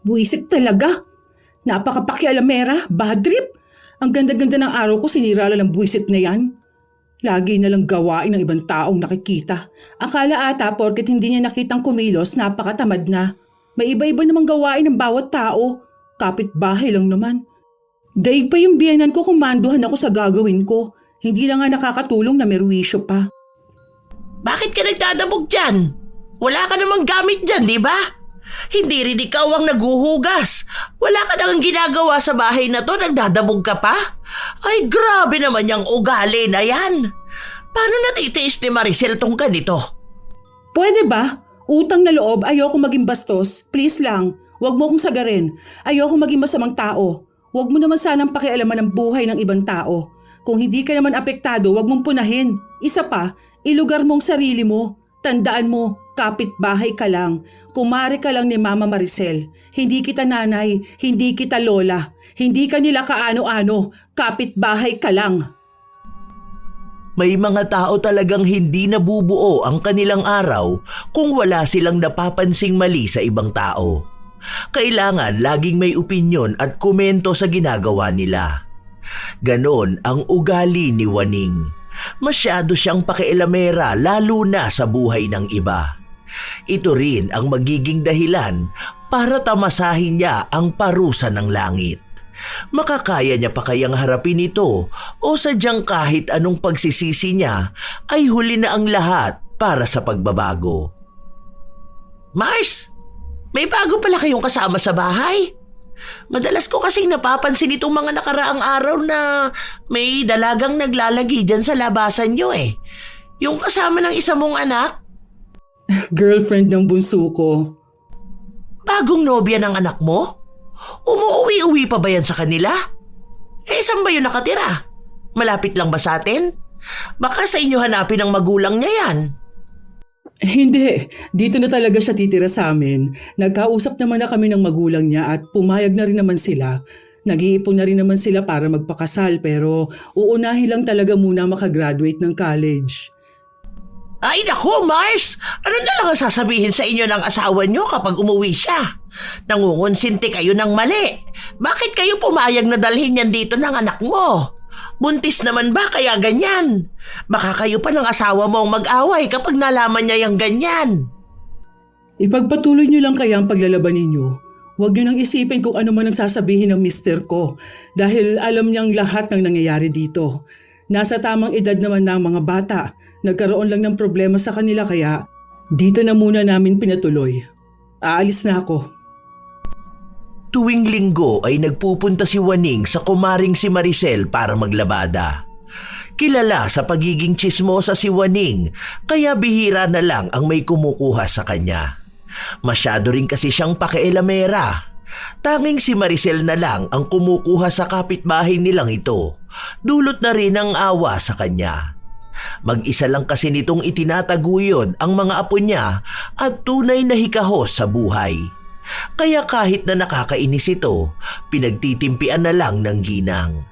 Buisit talaga. Napakapakialamera, bad trip. Ang ganda-ganda ng araw ko, sinira lang ng buisit na yan. Lagi na lang gawain ng ibang taong nakikita. Akala ata porket hindi niya nakitang kumilos, napakatamad na. May iba-iba namang gawain ng bawat tao. Kapitbahay lang naman. Daig pa yung biyenan ko kung manduhan ako sa gagawin ko. Hindi lang nga nakakatulong na merwisyo pa. Bakit ka nagdadabog dyan? Wala ka namang gamit dyan, di ba? Hindi rin ikaw ang naguhugas. Wala ka nang ginagawa sa bahay na to, nagdadabog ka pa? Ay, grabe naman yung ugali na yan. Paano natitiis ni Maricel tong ganito? Pwede ba? Utang na loob, ayoko maging bastos. Please lang, wag mo akong sagarin. Ayoko maging masamang tao. Wag mo naman sanang pakialaman ng buhay ng ibang tao. Kung hindi ka naman apektado, wag mong punahin. Isa pa, ilugar mong sarili mo. Tandaan mo, kapitbahay ka lang. Kumare ka lang ni Mama Maricel. Hindi kita nanay, hindi kita lola. Hindi ka nila kaano-ano. Kapitbahay ka lang. May mga tao talagang hindi nabubuo ang kanilang araw kung wala silang napapansing mali sa ibang tao. Kailangan laging may opinyon at komento sa ginagawa nila. Ganon ang ugali ni Waning. Masyado siyang pakialamera lalo na sa buhay ng iba. Ito rin ang magiging dahilan para tamasahin niya ang parusa ng langit. Makakaya niya pa kayang harapin ito o sadyang kahit anong pagsisisi niya ay huli na ang lahat para sa pagbabago. Mars, may bago pala kayong kasama sa bahay? Madalas ko kasing napapansin itong mga nakaraang araw na may dalagang naglalagi dyan sa labasan nyo eh. Yung kasama ng isa mong anak? Girlfriend ng bunso ko. Bagong nobya ng anak mo? Umuwi-uwi pa ba yan sa kanila? Saan ba yun nakatira? Malapit lang ba sa atin? Baka sa inyo hanapin ang magulang niya yan. Hindi, dito na talaga siya titira sa amin. Nagkausap naman na kami ng magulang niya at pumayag na rin naman sila. Nag-iipon na rin naman sila para magpakasal pero uunahin lang talaga muna makagraduate ng college. Ay naku, Mars! Ano na lang ang sasabihin sa inyo ng asawa niyo kapag umuwi siya? Nangungonsinti kayo ng mali. Bakit kayo pumayag na dalhin yan dito ng anak mo? Buntis naman ba kaya ganyan? Baka kayo pa ng asawa mo ang mag-away kapag nalaman niya yung ganyan. Ipagpatuloy niyo lang kaya ang paglalaban ninyo. Huwag niyo nang isipin kung ano man ang sasabihin ng mister ko dahil alam niyang lahat ng nangyayari dito. Nasa tamang edad naman na ang mga bata. Nagkaroon lang ng problema sa kanila kaya dito na muna namin pinatuloy. Aalis na ako. Tuwing linggo ay nagpupunta si Waning sa kumaring si Maricel para maglabada. Kilala sa pagiging tsismosa si Waning kaya bihira na lang ang may kumukuha sa kanya. Masyado rin kasi siyang pakialamera. Tanging si Maricel na lang ang kumukuha sa kapitbahay nilang ito. Dulot na rin ang awa sa kanya. Mag-isa lang kasi nitong itinataguyod ang mga apo niya at tunay na hikahos sa buhay. Kaya kahit na nakakainis ito, pinagtitimpian na lang ng ginang.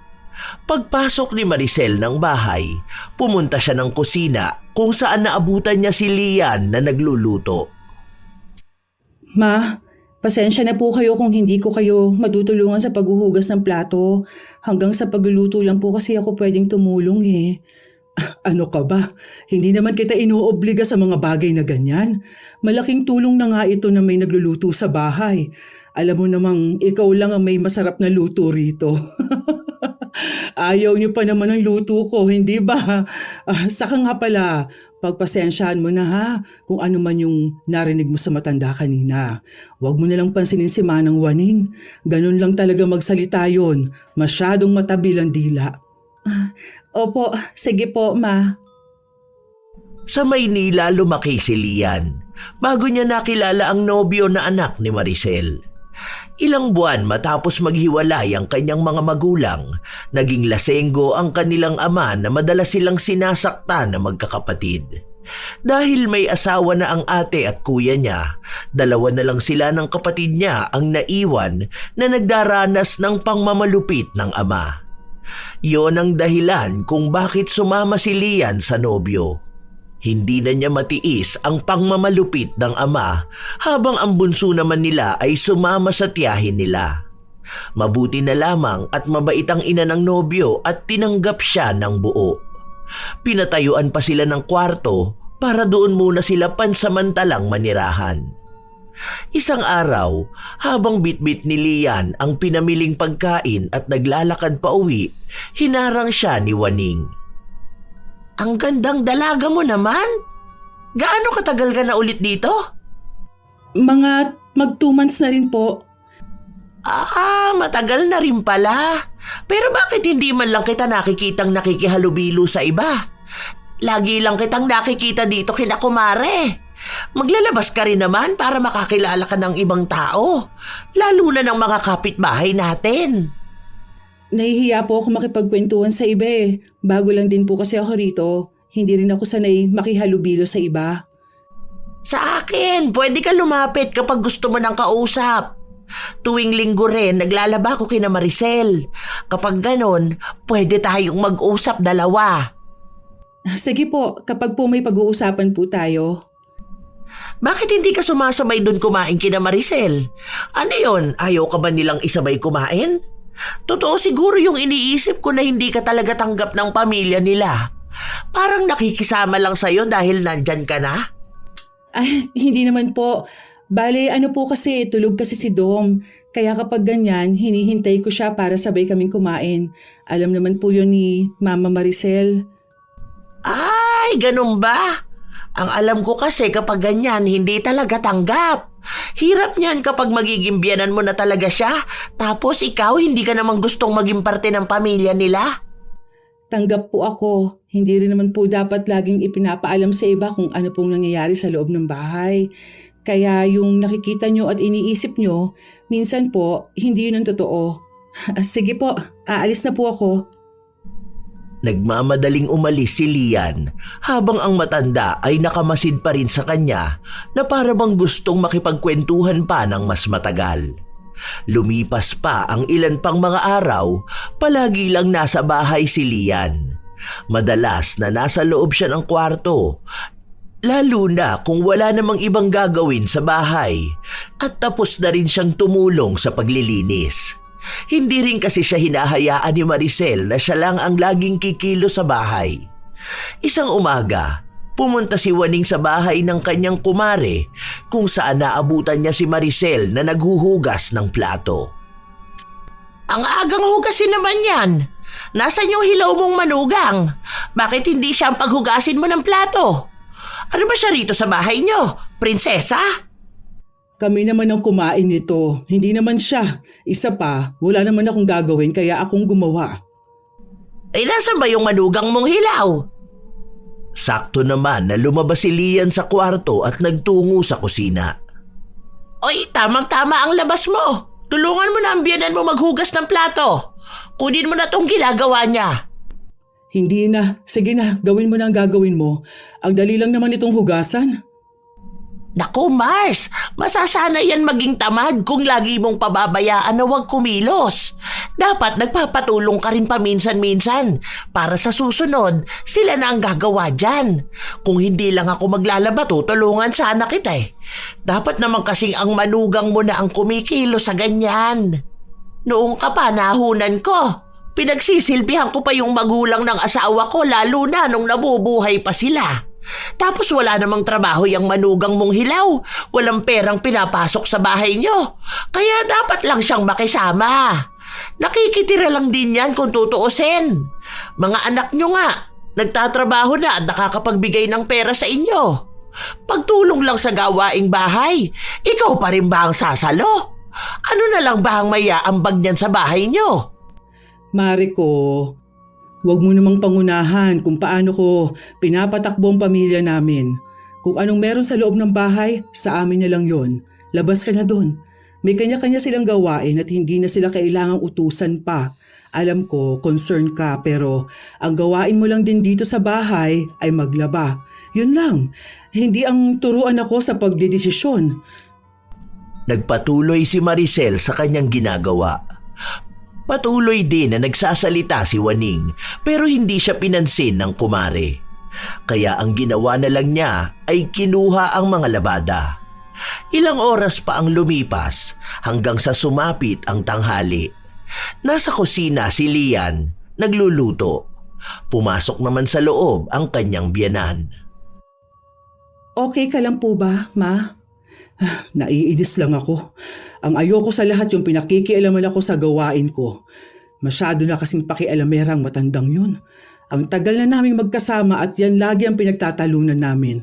Pagpasok ni Maricel ng bahay, pumunta siya ng kusina kung saan naabutan niya si Lian na nagluluto. Ma, pasensya na po kayo kung hindi ko kayo matutulungan sa paghuhugas ng plato. Hanggang sa pagluluto lang po kasi ako pwedeng tumulong eh. Ano ka ba? Hindi naman kita inuobliga sa mga bagay na ganyan. Malaking tulong na nga ito na may nagluluto sa bahay. Alam mo namang ikaw lang ang may masarap na luto rito. Ayaw niyo pa naman ang luto ko, hindi ba? Saka nga pala, pagpasensyahan mo na ha kung ano man yung narinig mo sa matanda kanina. Huwag mo na lang pansinin si Manang Waning. Ganun lang talaga magsalita yon. Masyadong matabil ang dila. Opo, sige po, Ma. Sa Maynila lumaki si Lian bago niya nakilala ang nobyo na anak ni Maricel. Ilang buwan matapos maghiwalay ang kanyang mga magulang, naging lasenggo ang kanilang ama na madalas silang sinasaktan na magkakapatid. Dahil may asawa na ang ate at kuya niya, dalawa na lang sila ng kapatid niya ang naiwan na nagdaranas ng pangmamalupit ng ama. Yon ang dahilan kung bakit sumama si Lian sa nobyo. Hindi na niya matiis ang pangmamalupit ng ama habang ang bunso naman nila ay sumama sa tiyahin nila. Mabuti na lamang at mabait ang ina ng nobyo at tinanggap siya ng buo. Pinatayuan pa sila ng kwarto para doon muna sila pansamantalang manirahan. Isang araw, habang bitbit ni Lian ang pinamiling pagkain at naglalakad pa uwi, hinarang siya ni Waning. Ang gandang dalaga mo naman. Gaano katagal ka na ulit dito? Mga mag 2 months na rin po. Matagal na rin pala. Pero bakit hindi man lang kita nakikitang nakikihalubilo sa iba? Lagi lang kitang nakikita dito kina kumare. Maglalabas ka rin naman para makakilala ka ng ibang tao. Lalo na ng mga kapitbahay natin. Nahihiya po ako makipagkwentuhan sa iba eh. Bago lang din po kasi ako rito. Hindi rin ako sanay makihalubilo sa iba. Sa akin, pwede ka lumapit kapag gusto mo ng kausap. Tuwing linggo rin, naglalaba ko kina Maricel. Kapag ganon, pwede tayong mag-usap dalawa. Sige po, kapag po may pag-uusapan po tayo. Bakit hindi ka sumasabay doon kumain kina Maricel? Ano yon? Ayaw ka ba nilang isabay kumain? Totoo siguro yung iniisip ko na hindi ka talaga tanggap ng pamilya nila. Parang nakikisama lang sa'yo dahil nandyan ka na. Ay, hindi naman po. Bale, ano po kasi, tulog kasi si Dom. Kaya kapag ganyan, hinihintay ko siya para sabay kaming kumain. Alam naman po yun ni Mama Maricel. Ay, ganun ba? Ang alam ko kasi kapag ganyan, hindi talaga tanggap. Hirap niyan kapag magiging biyanan mo na talaga siya, tapos ikaw hindi ka namang gustong maging parte ng pamilya nila. Tanggap po ako. Hindi rin naman po dapat laging ipinapaalam sa iba kung ano pong nangyayari sa loob ng bahay. Kaya yung nakikita nyo at iniisip nyo, minsan po, hindi yun ang totoo. Sige po, aalis na po ako. Nagmamadaling umalis si Lian habang ang matanda ay nakamasid pa rin sa kanya na para bang gustong makipagkwentuhan pa ng mas matagal. Lumipas pa ang ilan pang mga araw, palagi lang nasa bahay si Lian. Madalas na nasa loob siya ng kwarto, lalo na kung wala namang ibang gagawin sa bahay at tapos na rin siyang tumulong sa paglilinis. Hindi rin kasi siya hinahayaan ni Maricel na siya lang ang laging kikilo sa bahay. Isang umaga, pumunta si Waning sa bahay ng kanyang kumare kung saan naabutan niya si Maricel na naghuhugas ng plato. Ang agang hugasin naman yan. Nasaan yung hilaw mong manugang? Bakit hindi siya ang paghugasin mo ng plato? Ano ba siya rito sa bahay niyo? Prinsesa? Kami naman ang kumain nito. Hindi naman siya. Isa pa, wala naman akong gagawin kaya akong gumawa. Ay, nasan ba yung manugang mong hilaw? Sakto naman na lumabas si Lian sa kwarto at nagtungo sa kusina. Oy, tamang-tama ang labas mo. Tulungan mo na ang biyanan mo maghugas ng plato. Kunin mo na tong ginagawa niya. Hindi na. Sige na, gawin mo na ang gagawin mo. Ang dali lang naman itong hugasan. Naku, Mars, masasana yan maging tamad kung lagi mong pababayaan na huwag kumilos. Dapat nagpapatulong ka rin paminsan-minsan para sa susunod, sila na ang gagawa dyan. Kung hindi lang ako maglalaba, tutulungan sana kita eh. Dapat naman kasing ang manugang mo na ang kumikilos sa ganyan. Noong ka pa, nahunan ko. Pinagsisilbihan ko pa yung magulang ng asawa ko lalo na nung nabubuhay pa sila. Tapos wala namang trabaho yung manugang mong hilaw. Walang perang pinapasok sa bahay nyo. Kaya dapat lang siyang makisama. Nakikitira lang din yan kung tutuusin. Mga anak nyo nga, nagtatrabaho na at nakakapagbigay ng pera sa inyo. Pagtulong lang sa gawaing bahay, ikaw pa rin ba ang sasalo? Ano na lang ba ang mayaambag niyan sa bahay nyo? Mariko, huwag mo namang pangunahan kung paano ko pinapatakbo ang pamilya namin. Kung anong meron sa loob ng bahay, sa amin na lang yon. Labas ka na doon. May kanya-kanya silang gawain at hindi na sila kailangang utusan pa. Alam ko, concern ka pero ang gawain mo lang din dito sa bahay ay maglaba. Yun lang. Hindi ang turuan ako sa pagdedesisyon. Nagpatuloy si Maricel sa kanyang ginagawa. Patuloy din na nagsasalita si Waning pero hindi siya pinansin ng kumare. Kaya ang ginawa na lang niya ay kinuha ang mga labada. Ilang oras pa ang lumipas hanggang sa sumapit ang tanghali. Nasa kusina si Lian, nagluluto. Pumasok naman sa loob ang kanyang biyenan. Okay ka lang po ba, Ma? Naiinis lang ako. Ang ayoko sa lahat yung pinakikialaman ako sa gawain ko. Masyado na kasing pakialamerang matandang yun. Ang tagal na naming magkasama at yan lagi ang pinagtatalunan namin.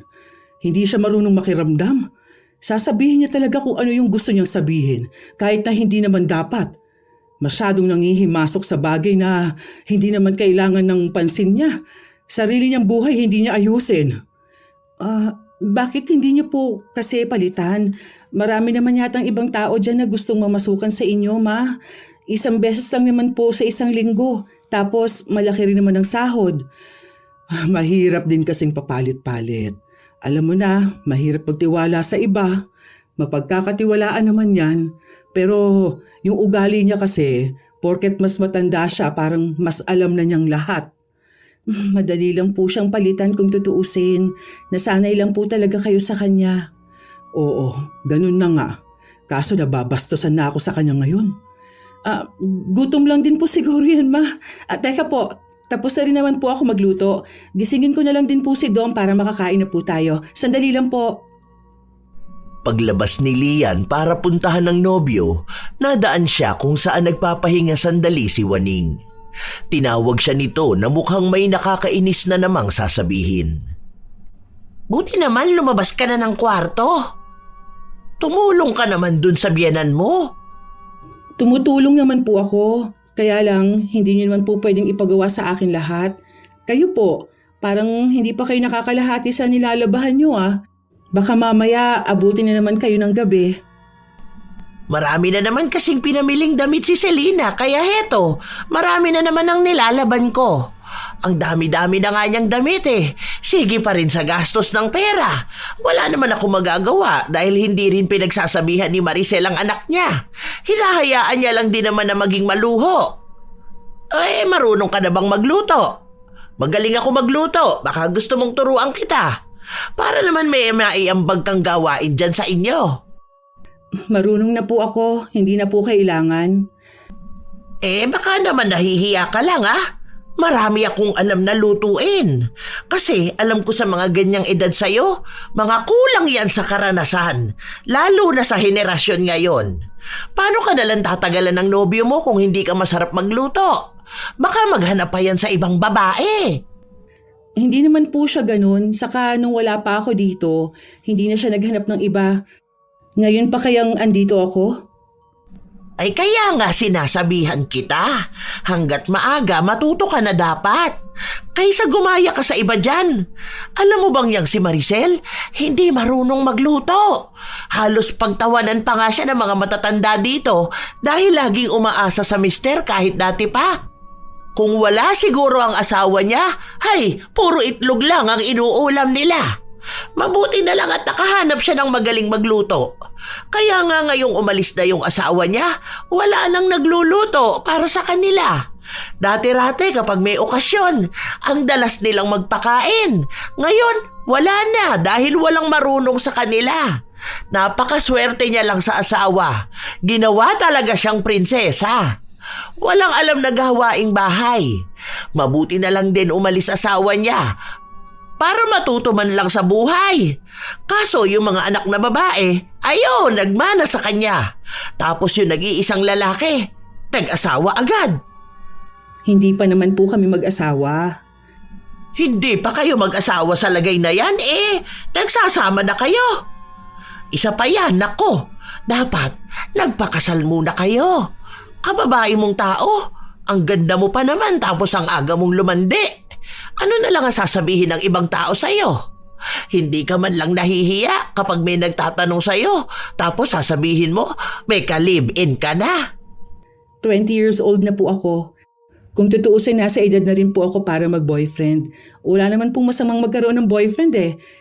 Hindi siya marunong makiramdam. Sasabihin niya talaga kung ano yung gusto niyang sabihin kahit na hindi naman dapat. Masyadong nangihimasok sa bagay na hindi naman kailangan ng pansin niya. Sarili niyang buhay hindi niya ayusin. Bakit hindi niyo po kasi palitan? Marami naman yatang ibang tao dyan na gustong mamasukan sa inyo, Ma. Isang beses lang naman po sa isang linggo. Tapos malaki rin naman ang sahod. Mahirap din kasing papalit-palit. Alam mo na, mahirap magtiwala sa iba. Mapagkakatiwalaan naman yan. Pero yung ugali niya kasi, porket mas matanda siya, parang mas alam na niyang lahat. Madali lang po siyang palitan kung tutuusin. Nasanay lang po talaga kayo sa kanya. Oo, ganun na nga. Kaso nababastosan na ako sa kanya ngayon. Gutom lang din po siguro yan, Ma. Teka po, tapos na rin naman po ako magluto. Gisingin ko na lang din po si Dom para makakain na po tayo. Sandali lang po. Paglabas ni Lian para puntahan ng nobyo, nadaan siya kung saan nagpapahinga sandali si Waning. Tinawag siya nito na mukhang may nakakainis na namang sasabihin. Buti naman lumabas ka na ng kwarto. Tumulong ka naman dun sa biyenan mo. Tumutulong naman po ako. Kaya lang, hindi niyo naman po pwedeng ipagawa sa akin lahat. Kayo po, parang hindi pa kayo nakakalahati sa nilalabahan niyo Baka mamaya abutin na naman kayo ng gabi. Marami na naman kasing pinamiling damit si Selena, kaya heto, marami na naman ang nilalaban ko. Ang dami-dami na nga niyang damit Sige pa rin sa gastos ng pera. Wala naman ako magagawa dahil hindi rin pinagsasabihan ni Maricel ang anak niya. Hinahayaan niya lang din naman na maging maluho. Marunong ka na bang magluto? Magaling ako magluto, baka gusto mong turuan kita. Para naman may maiambag kang gawain dyan sa inyo. Marunong na po ako, hindi na po kailangan. Baka naman nahihiya ka lang Marami akong alam na lutuin. Kasi alam ko sa mga ganyang edad sa'yo, mga kulang yan sa karanasan. Lalo na sa henerasyon ngayon. Paano ka nalang tatagalan ng nobyo mo kung hindi ka masarap magluto? Baka maghanap pa yan sa ibang babae. Hindi naman po siya ganun. Saka nung wala pa ako dito, hindi na siya naghanap ng iba. Ngayon pa kayang andito ako? Ay kaya nga sinasabihan kita, hanggat maaga matuto ka na dapat. Kaysa gumaya ka sa iba dyan. Alam mo bang yang si Maricel, hindi marunong magluto. Halos pagtawanan pa nga siya ng mga matatanda dito dahil laging umaasa sa mister kahit dati pa. Kung wala siguro ang asawa niya, puro itlog lang ang inuulam nila. Mabuti na lang at nakahanap siya ng magaling magluto. Kaya nga ngayong umalis na yung asawa niya, wala nang nagluluto para sa kanila. Dati-rate kapag may okasyon, ang dalas nilang magpakain. Ngayon, wala na dahil walang marunong sa kanila. Napakaswerte niya lang sa asawa. Ginawa talaga siyang prinsesa. Walang alam na gawaing bahay. Mabuti na lang din umalis asawa niya para matuto man lang sa buhay. Kaso yung mga anak na babae, nagmana sa kanya. Tapos yung nag-iisang lalaki, nag-asawa agad. Hindi pa naman po kami mag-asawa. Hindi pa kayo mag-asawa sa lagay na yan nagsasama na kayo. Isa pa yan, nako. Dapat nagpakasal muna kayo. Kababae mong tao, ang ganda mo pa naman tapos ang aga mong lumandi. Ano na lang ang sasabihin ng ibang tao sa'yo? Hindi ka man lang nahihiya kapag may nagtatanong sa'yo, tapos sasabihin mo, may ka-live-in ka na. 20 years old na po ako. Kung tutuusin, nasa edad na rin po ako para mag-boyfriend. Wala naman pong masamang magkaroon ng boyfriend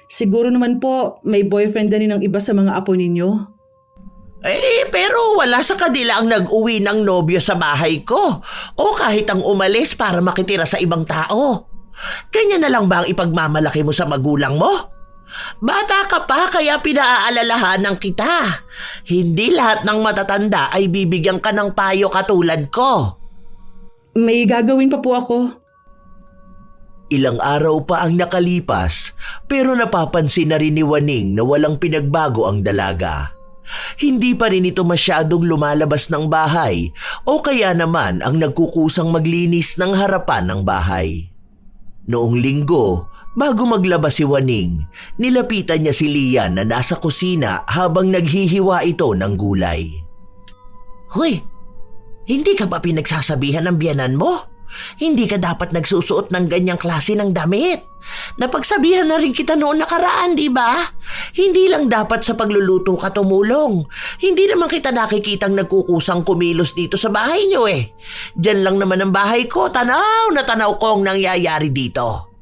Siguro naman po, may boyfriend na rin ng iba sa mga apo ninyo. Pero wala sa kanila ang nag-uwi ng nobyo sa bahay ko o kahit ang umalis para makitira sa ibang tao. Ganyan na lang ba ang ipagmamalaki mo sa magulang mo? Bata ka pa kaya pinaaalalahanan kita. Hindi lahat ng matatanda ay bibigyan ka ng payo katulad ko. May gagawin pa po ako. Ilang araw pa ang nakalipas pero napapansin na rin ni Waning na walang pinagbago ang dalaga. Hindi pa rin ito masyadong lumalabas ng bahay o kaya naman ang nagkukusang maglinis ng harapan ng bahay. Noong linggo, bago maglabas si Waning, nilapitan niya si Lian na nasa kusina habang naghihiwa ito ng gulay. Hoy, hindi ka ba pinagsasabihan ng biyanan mo? Hindi ka dapat nagsusuot ng ganyang klase ng damit. Napagsabihan na rin kita noon nakaraan, di ba? Hindi lang dapat sa pagluluto ka tumulong. Hindi naman kita nakikitang nagkukusang kumilos dito sa bahay niyo eh. Diyan lang naman ang bahay ko, tanaw na tanaw ko ang nangyayari dito.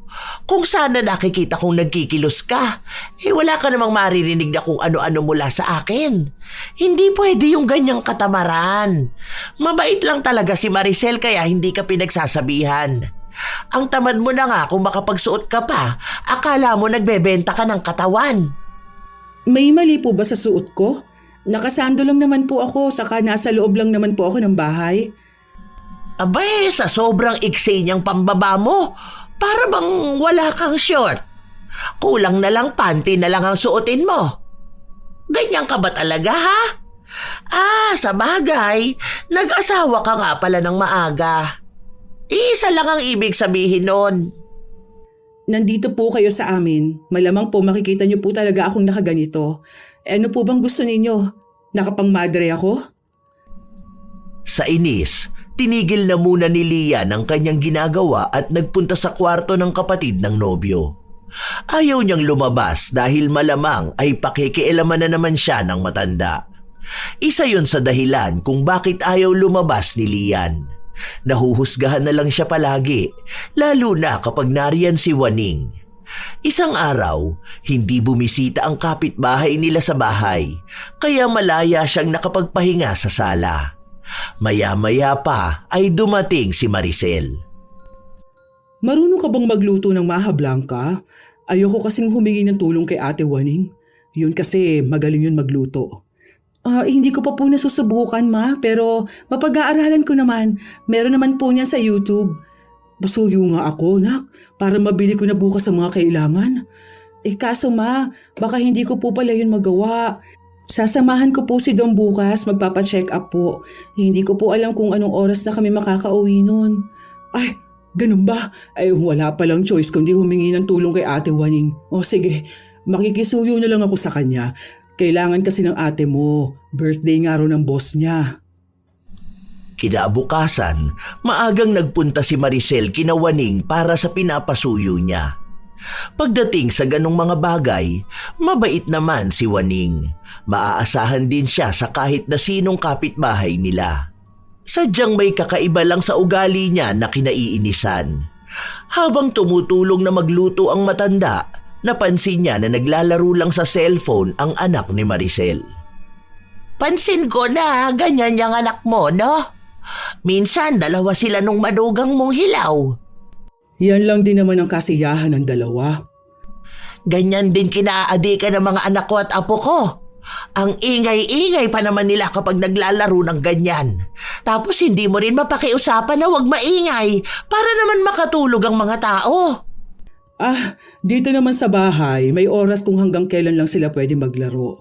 Kung sana nakikita kong nagkikilos ka, wala ka namang maririnig na kung ano-ano mula sa akin. Hindi pwede yung ganyang katamaran. Mabait lang talaga si Maricel kaya hindi ka pinagsasabihan. Ang tamad mo na nga kung makapagsuot ka pa, akala mo nagbebenta ka ng katawan. May mali po ba sa suot ko? Nakasando lang naman po ako, saka nasa loob lang naman po ako ng bahay. Abay, sa sobrang iksi niyang pambaba mo, para bang wala kang short. Kulang na lang panty na lang ang suotin mo. Ganyan ka ba talaga, ha? Sa bagay, nag-asawa ka nga pala ng maaga. Isa lang ang ibig sabihin nun. Nandito po kayo sa amin. Malamang po makikita niyo po talaga akong nakaganito. Ano po bang gusto ninyo? Nakapang-madre ako? Sa inis, tinigil na muna ni Lian ang kanyang ginagawa at nagpunta sa kwarto ng kapatid ng nobyo. Ayaw niyang lumabas dahil malamang ay pakikialaman na naman siya ng matanda. Isa yun sa dahilan kung bakit ayaw lumabas ni Lian. Nahuhusgahan na lang siya palagi, lalo na kapag nariyan si Waning. Isang araw, hindi bumisita ang kapitbahay nila sa bahay, kaya malaya siyang nakapagpahinga sa sala. Maya-maya pa ay dumating si Maricel. Marunong ka bang magluto ng maha blanca? Ayoko kasing humingi ng tulong kay Ate Waning. Yun kasi magaling yun magluto. Hindi ko pa po nasusubukan, Ma, pero mapag-aaralan ko naman. Meron naman po niya sa YouTube. Basuyo nga ako, nak, para mabili ko na bukas ang mga kailangan. Kaso Ma, baka hindi ko po pala yun magawa. Sasamahan ko po si Dom bukas, magpapacheck up po. Hindi ko po alam kung anong oras na kami makakauwi nun. Ay, ganun ba? Wala palang choice kundi humingi ng tulong kay Ate Waning. Sige, makikisuyo na lang ako sa kanya. Kailangan kasi ng ate mo. Birthday nga raw ng boss niya. Kinabukasan, maagang nagpunta si Maricel kina Waning para sa pinapasuyo niya. Pagdating sa ganong mga bagay, mabait naman si Waning. Maaasahan din siya sa kahit na sinong kapitbahay nila. Sadyang may kakaiba lang sa ugali niya na kinaiinisan. Habang tumutulong na magluto ang matanda, napansin niya na naglalaro lang sa cellphone ang anak ni Maricel. Pansin ko na ganyan yung anak mo, no? Minsan dalawa sila nung manugang mong hilaw. Yan lang din naman ang kasiyahan ng dalawa. Ganyan din kinaadika ng mga anak ko at apo ko. Ang ingay-ingay pa naman nila kapag naglalaro ng ganyan. Tapos hindi mo rin mapakiusapan na huwag maingay para naman makatulog ang mga tao. Dito naman sa bahay, may oras kung hanggang kailan lang sila pwede maglaro.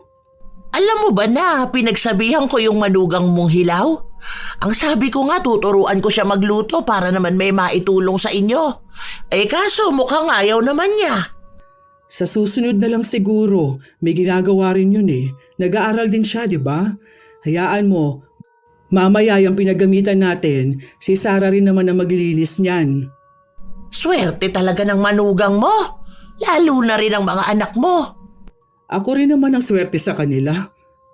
Alam mo ba na pinagsabihan ko yung manugang mong hilaw? Ang sabi ko nga tuturuan ko siya magluto para naman may maitulong sa inyo. Kaso mukhang ayaw naman niya. Sa susunod na lang siguro, may ginagawa rin yun eh. Nag-aaral din siya, di ba? Hayaan mo, mamaya yung pinagamitan natin, si Sarah rin naman ang maglilinis niyan. Swerte talaga ng manugang mo, lalo na rin ang mga anak mo. Ako rin naman ang swerte sa kanila.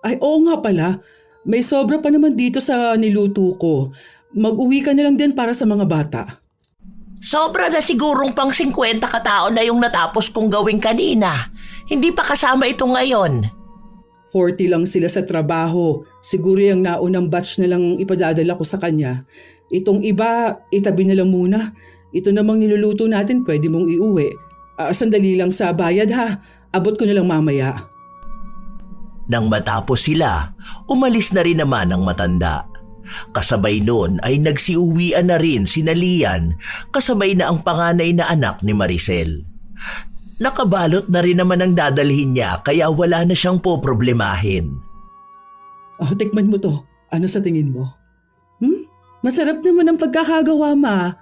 Oo nga pala, may sobra pa naman dito sa niluto ko. Mag-uwi ka na lang din para sa mga bata. Sobra na sigurong pang 50 katao na yung natapos kong gawin kanina. Hindi pa kasama ito ngayon. 40 lang sila sa trabaho. Siguro yung naunang batch na lang ipadadala ko sa kanya. Itong iba, itabi na lang muna. Ito namang niluluto natin pwede mong iuwi. Sandali lang sa bayad ha. Abot ko na lang mamaya. Nang matapos sila, umalis na rin naman ang matanda. Kasabay noon ay nagsiuwian na rin si Lian kasabay na ang panganay na anak ni Maricel. Nakabalot na rin naman ang dadalhin niya kaya wala na siyang poproblemahin. Tikman mo to. Ano sa tingin mo? Masarap naman ang pagkakagawa, ma.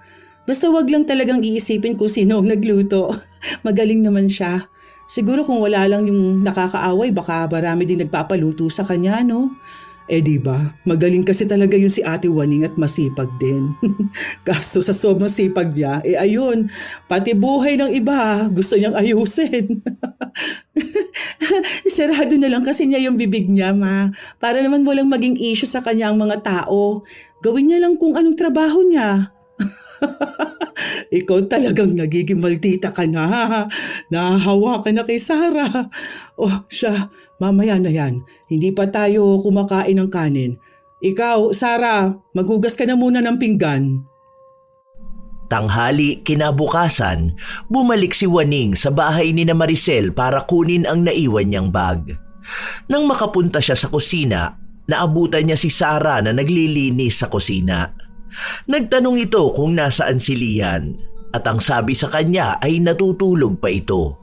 Basta wag lang talagang iisipin kung sino ang nagluto. Magaling naman siya. Siguro kung wala lang yung nakakaaway, baka marami din nagpapaluto sa kanya, no? Diba, magaling kasi talaga yun si Ate Waning at masipag din. Kaso sa sobrang sipag niya, ayun, pati buhay ng iba gusto niyang ayusin. Sarado na lang kasi niya yung bibig niya, ma. Para naman walang maging issue sa kanya ang mga tao. Gawin niya lang kung anong trabaho niya. Ikaw talagang nagiging maldita ka na. Nahahawa ka na kay Sarah. Siya, mamaya na yan. Hindi pa tayo kumakain ng kanin. Ikaw, Sarah, maghugas ka na muna ng pinggan. Tanghali kinabukasan, bumalik si Waning sa bahay ni na Maricel para kunin ang naiwan niyang bag. Nang makapunta siya sa kusina, naabutan niya si Sarah na naglilinis sa kusina. Nagtanong ito kung nasaan si Lian at ang sabi sa kanya ay natutulog pa ito.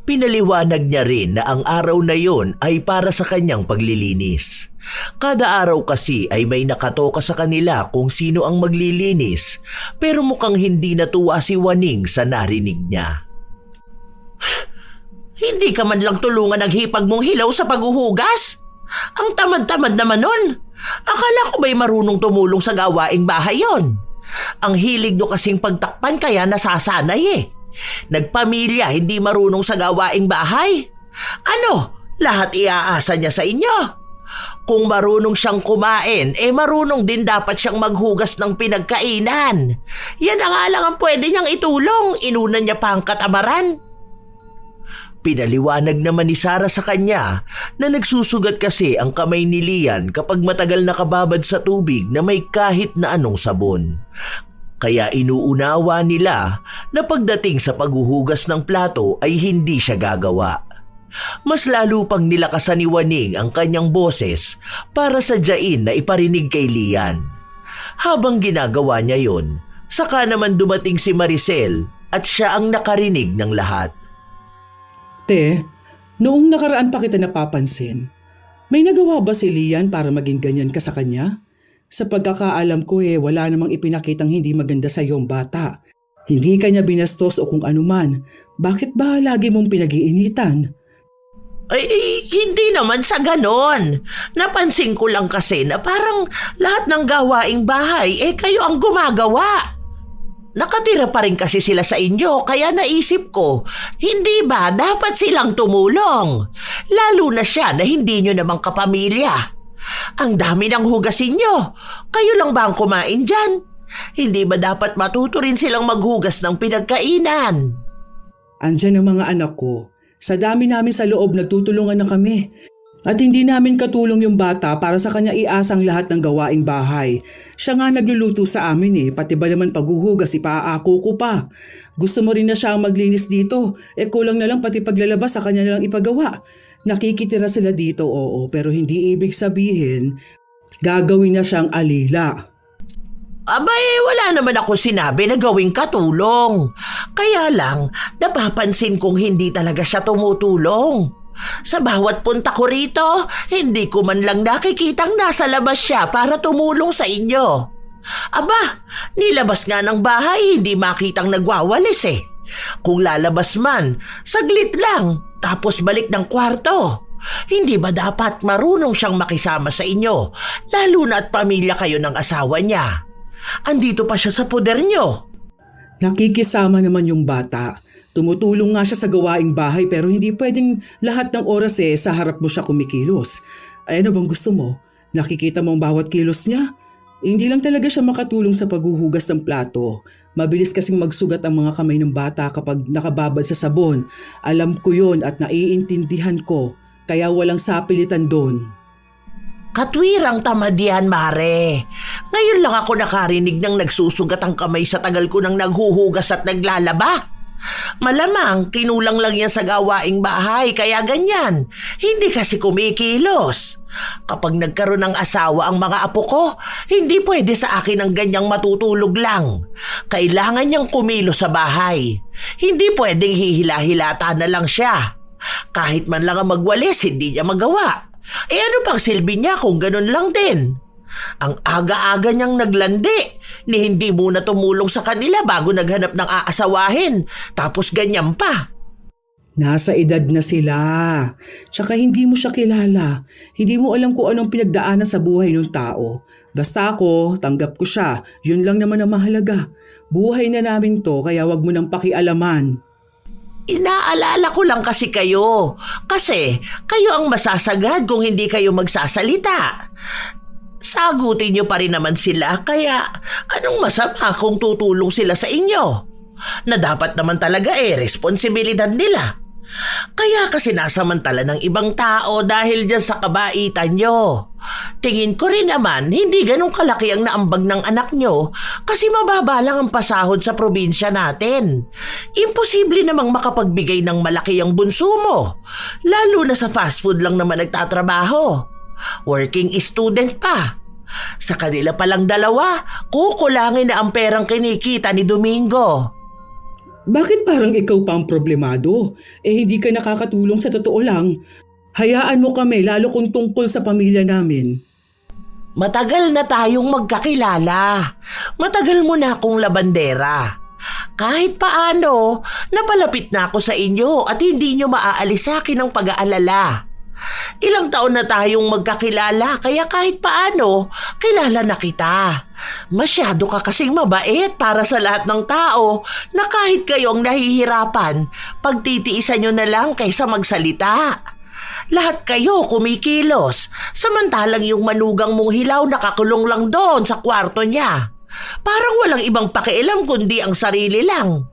Pinaliwanag niya rin na ang araw na yon ay para sa kanyang paglilinis. Kada araw kasi ay may nakatoka sa kanila kung sino ang maglilinis pero mukhang hindi natuwa si Waning sa narinig niya. Hindi ka man lang tulungan ng hipag mong hilaw sa paghuhugas? Ang tamad-tamad naman nun. Akala ko ba'y marunong tumulong sa gawaing bahay yon? Ang hilig nyo kasing pagtakpan kaya nasasanay eh. Nagpamilya hindi marunong sa gawaing bahay. Ano, lahat iaasa niya sa inyo? Kung marunong siyang kumain, marunong din dapat siyang maghugas ng pinagkainan. Yan ang nga lang ang pwede niyang itulong, inunan niya pa ang katamaran. Pinaliwanag naman ni Sarah sa kanya na nagsusugat kasi ang kamay ni Lian kapag matagal nakababad sa tubig na may kahit na anong sabon. Kaya inuunawa nila na pagdating sa paghuhugas ng plato ay hindi siya gagawa. Mas lalo pang nilakasan ni Waning ang kanyang boses para sadyain na iparinig kay Lian. Habang ginagawa niya yon, saka naman dumating si Maricel at siya ang nakarinig ng lahat. Te, noong nakaraan pa kita napapansin, may nagawa ba si Lian para maging ganyan ka sa kanya? Sa pagkakaalam ko wala namang ipinakitang hindi maganda sa iyong bata. Hindi ka niya binastos o kung anuman. Bakit ba lagi mong pinag-iinitan? Hindi naman sa ganon. Napansin ko lang kasi na parang lahat ng gawaing bahay kayo ang gumagawa. Nakatira pa rin kasi sila sa inyo kaya naisip ko, hindi ba dapat silang tumulong? Lalo na siya na hindi nyo namang kapamilya. Ang dami ng hugasin nyo. Kayo lang ba ang kumain dyan? Hindi ba dapat matuto rin silang maghugas ng pinagkainan? Andyan ang mga anak ko. Sa dami namin sa loob nagtutulungan na kami. At hindi namin katulong yung bata para sa kanya iasang lahat ng gawaing bahay. Siya nga nagluluto sa amin pati ba naman paghuhugas ipaako ko pa. Gusto mo rin na siya ang maglinis dito, kulang na lang pati paglalabas sa kanya na lang ipagawa. Nakikitira sila dito, oo, pero hindi ibig sabihin gagawin na siyang alila. Abay, wala naman ako sinabi na gawing katulong. Kaya lang, napapansin kong hindi talaga siya tumutulong. Sa bawat punta ko rito, hindi ko man lang nakikitang nasa labas siya para tumulong sa inyo. Aba, nilabas nga ng bahay, hindi makitang nagwawalis Kung lalabas man, saglit lang, tapos balik ng kwarto. Hindi ba dapat marunong siyang makisama sa inyo, lalo na at pamilya kayo ng asawa niya? Andito pa siya sa poder niyo. Nakikisama naman yung bata. Tumutulong nga siya sa gawaing bahay pero hindi pwedeng lahat ng oras sa harap mo siya kumikilos. Ano bang gusto mo? Nakikita mo ang bawat kilos niya? Hindi lang talaga siya makatulong sa paghuhugas ng plato. Mabilis kasing magsugat ang mga kamay ng bata kapag nakababad sa sabon. Alam ko yon at naiintindihan ko, kaya walang sapilitan doon. Katwirang tamad yan, Mare. Ngayon lang ako nakarinig ng nagsusugat ang kamay sa tagal ko nang naghuhugas at naglalaba. Malamang kinulang lang yan sa gawaing bahay kaya ganyan. Hindi kasi kumikilos. Kapag nagkaroon ng asawa ang mga apo ko, hindi pwede sa akin ang ganyang matutulog lang. Kailangan niyang kumilos sa bahay. Hindi pwedeng hihila-hilata na lang siya. Kahit man lang ang magwalis, hindi niya magawa. Ano pang silbi niya kung ganun lang din? Ang aga-aga niyang naglandi ni hindi muna tumulong sa kanila bago naghanap ng aasawahin. Tapos ganyan pa. Nasa edad na sila. Tsaka hindi mo siya kilala. Hindi mo alam kung anong pinagdaanan sa buhay ng tao. Basta ako, tanggap ko siya. Yun lang naman ang mahalaga. Buhay na namin to kaya wag mo nang pakialaman. Inaalala ko lang kasi kayo. Kasi kayo ang masasagad kung hindi kayo magsasalita. Sagutin niyo pa rin naman sila kaya anong masama kung tutulong sila sa inyo? Na dapat naman talaga responsibilidad nila. Kaya kasi nasamantala ng ibang tao dahil dyan sa kabaitan nyo. Tingin ko rin naman hindi ganun kalaki ang naambag ng anak nyo kasi mababa lang ang pasahod sa probinsya natin. Imposible namang makapagbigay ng malaki ang bunso mo. Lalo na sa fast food lang naman nagtatrabaho. Working student pa. Sa kanila palang dalawa, kukulangin na ang perang kinikita ni Domingo. Bakit parang ikaw pa ang problemado? Hindi ka nakakatulong sa totoo lang. Hayaan mo kami lalo kung tungkol sa pamilya namin. Matagal na tayong magkakilala. Matagal mo na akong labandera. Kahit paano, napalapit na ako sa inyo at hindi nyo maaalis sa akin ang pag-aalala. Ilang taon na tayong magkakilala kaya kahit paano, kilala na kita. Masyado ka kasing mabait para sa lahat ng tao na kahit kayong nahihirapan, pagtitiisan nyo na lang kaysa magsalita. Lahat kayo kumikilos, samantalang yung manugang mong hilaw nakakulong lang doon sa kwarto niya. Parang walang ibang pakialam kundi ang sarili lang.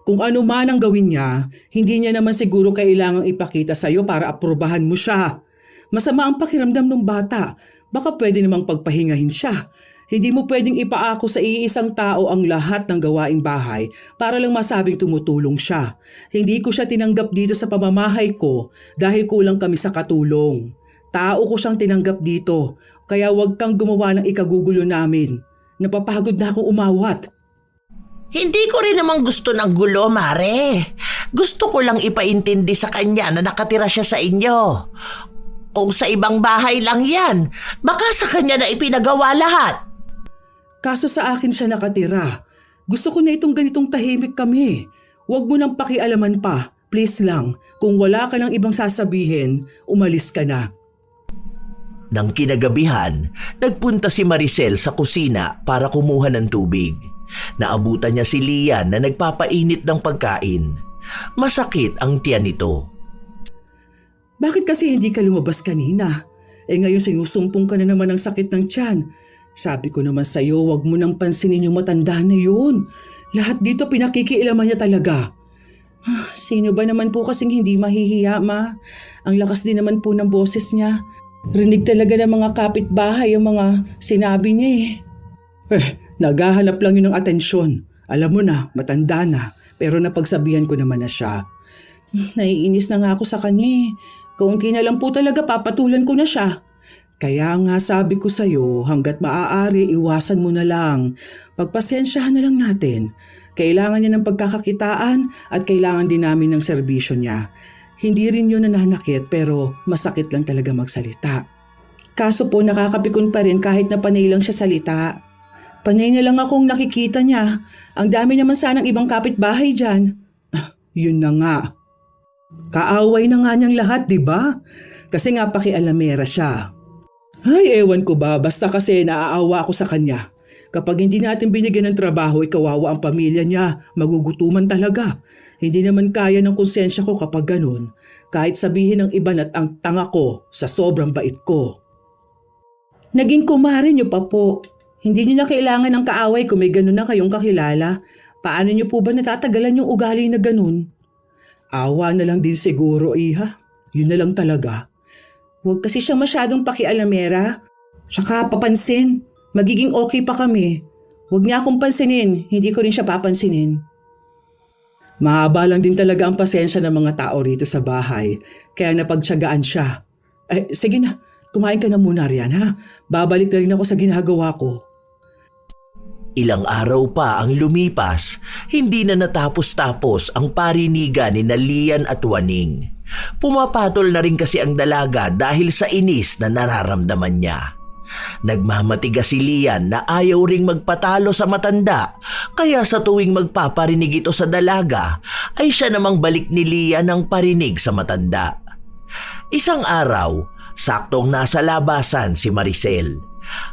Kung ano man ang gawin niya, hindi niya naman siguro kailangang ipakita sa'yo para aprobahan mo siya. Masama ang pakiramdam ng bata. Baka pwede namang pagpahingahin siya. Hindi mo pwedeng ipaako sa iisang tao ang lahat ng gawaing bahay para lang masabing tumutulong siya. Hindi ko siya tinanggap dito sa pamamahay ko dahil kulang kami sa katulong. Tao ko siyang tinanggap dito, kaya huwag kang gumawa ng ikagugulo namin. Napapagod na akong umawat. Hindi ko rin naman gusto ng gulo, Mare. Gusto ko lang ipaintindi sa kanya na nakatira siya sa inyo. Kung sa ibang bahay lang yan, baka sa kanya na ipinagawa lahat. Kaso sa akin siya nakatira. Gusto ko na itong ganitong tahimik kami. Huwag mo nang pakialaman pa. Please lang, kung wala ka ng ibang sasabihin, umalis ka na. Nang kinagabihan, nagpunta si Maricel sa kusina para kumuha ng tubig. Naabutan niya si Lian na nagpapainit ng pagkain. Masakit ang tiyan nito. Bakit kasi hindi ka lumabas kanina? Ngayon sinusumpong ka na naman ng sakit ng tiyan. Sabi ko naman sa'yo, huwag mo nang pansinin yung matanda na yun. Lahat dito pinakikialaman niya talaga. Sino ba naman po kasing hindi mahihiya, ma? Ang lakas din naman po ng boses niya. Rinig talaga ng mga kapitbahay ang mga sinabi niya naghahanap lang yun ng atensyon. Alam mo na, matanda na, pero napagsabihan ko naman na siya. Naiinis na nga ako sa kanya. Kaunti na lang po talaga papatulan ko na siya. Kaya nga sabi ko sa'yo, hanggat maaari, iwasan mo na lang. Pagpasensyahan na lang natin. Kailangan niya ng pagkakakitaan at kailangan din namin ng serbisyo niya. Hindi rin yun nananakit pero masakit lang talaga magsalita. Kaso po nakakapikon pa rin kahit na panay lang siya salita. Panay na lang akong nakikita niya. Ang dami naman sanang ibang kapitbahay dyan. Yun na nga. Kaaway na nga niyang lahat, di ba? Kasi nga pakialamera siya. Ay, ewan ko ba, basta kasi naaawa ako sa kanya. Kapag hindi natin binigyan ng trabaho, ikawawa ang pamilya niya, magugutuman talaga. Hindi naman kaya ng konsensya ko kapag ganun. Kahit sabihin ng iba na ang tanga ko sa sobrang bait ko. Naging kumare niyo pa po. Hindi niyo na kailangan ng kaaway kung may ganun na kayong kakilala. Paano niyo po ba natatagalan yung ugali na ganun? Awa na lang din siguro, iha. Yun na lang talaga. Huwag kasi siyang masyadong pakialamera. Tsaka papansin, magiging okay pa kami. Huwag niya akong pansinin, hindi ko rin siya papansinin. Mahaba lang din talaga ang pasensya ng mga tao rito sa bahay, kaya napagtiyagaan siya. Sige na, kumain ka na muna riyan ha. Babalik na rin ako sa ginagawa ko. Ilang araw pa ang lumipas, hindi na natapos-tapos ang parinigan ni Lian at Waning. Pumapatol na rin kasi ang dalaga dahil sa inis na nararamdaman niya. Nagmamatigas si Lian na ayaw ring magpatalo sa matanda, kaya sa tuwing magpaparinig ito sa dalaga, ay siya namang balik ni Lian ang parinig sa matanda. Isang araw, saktong nasa labasan si Maricel.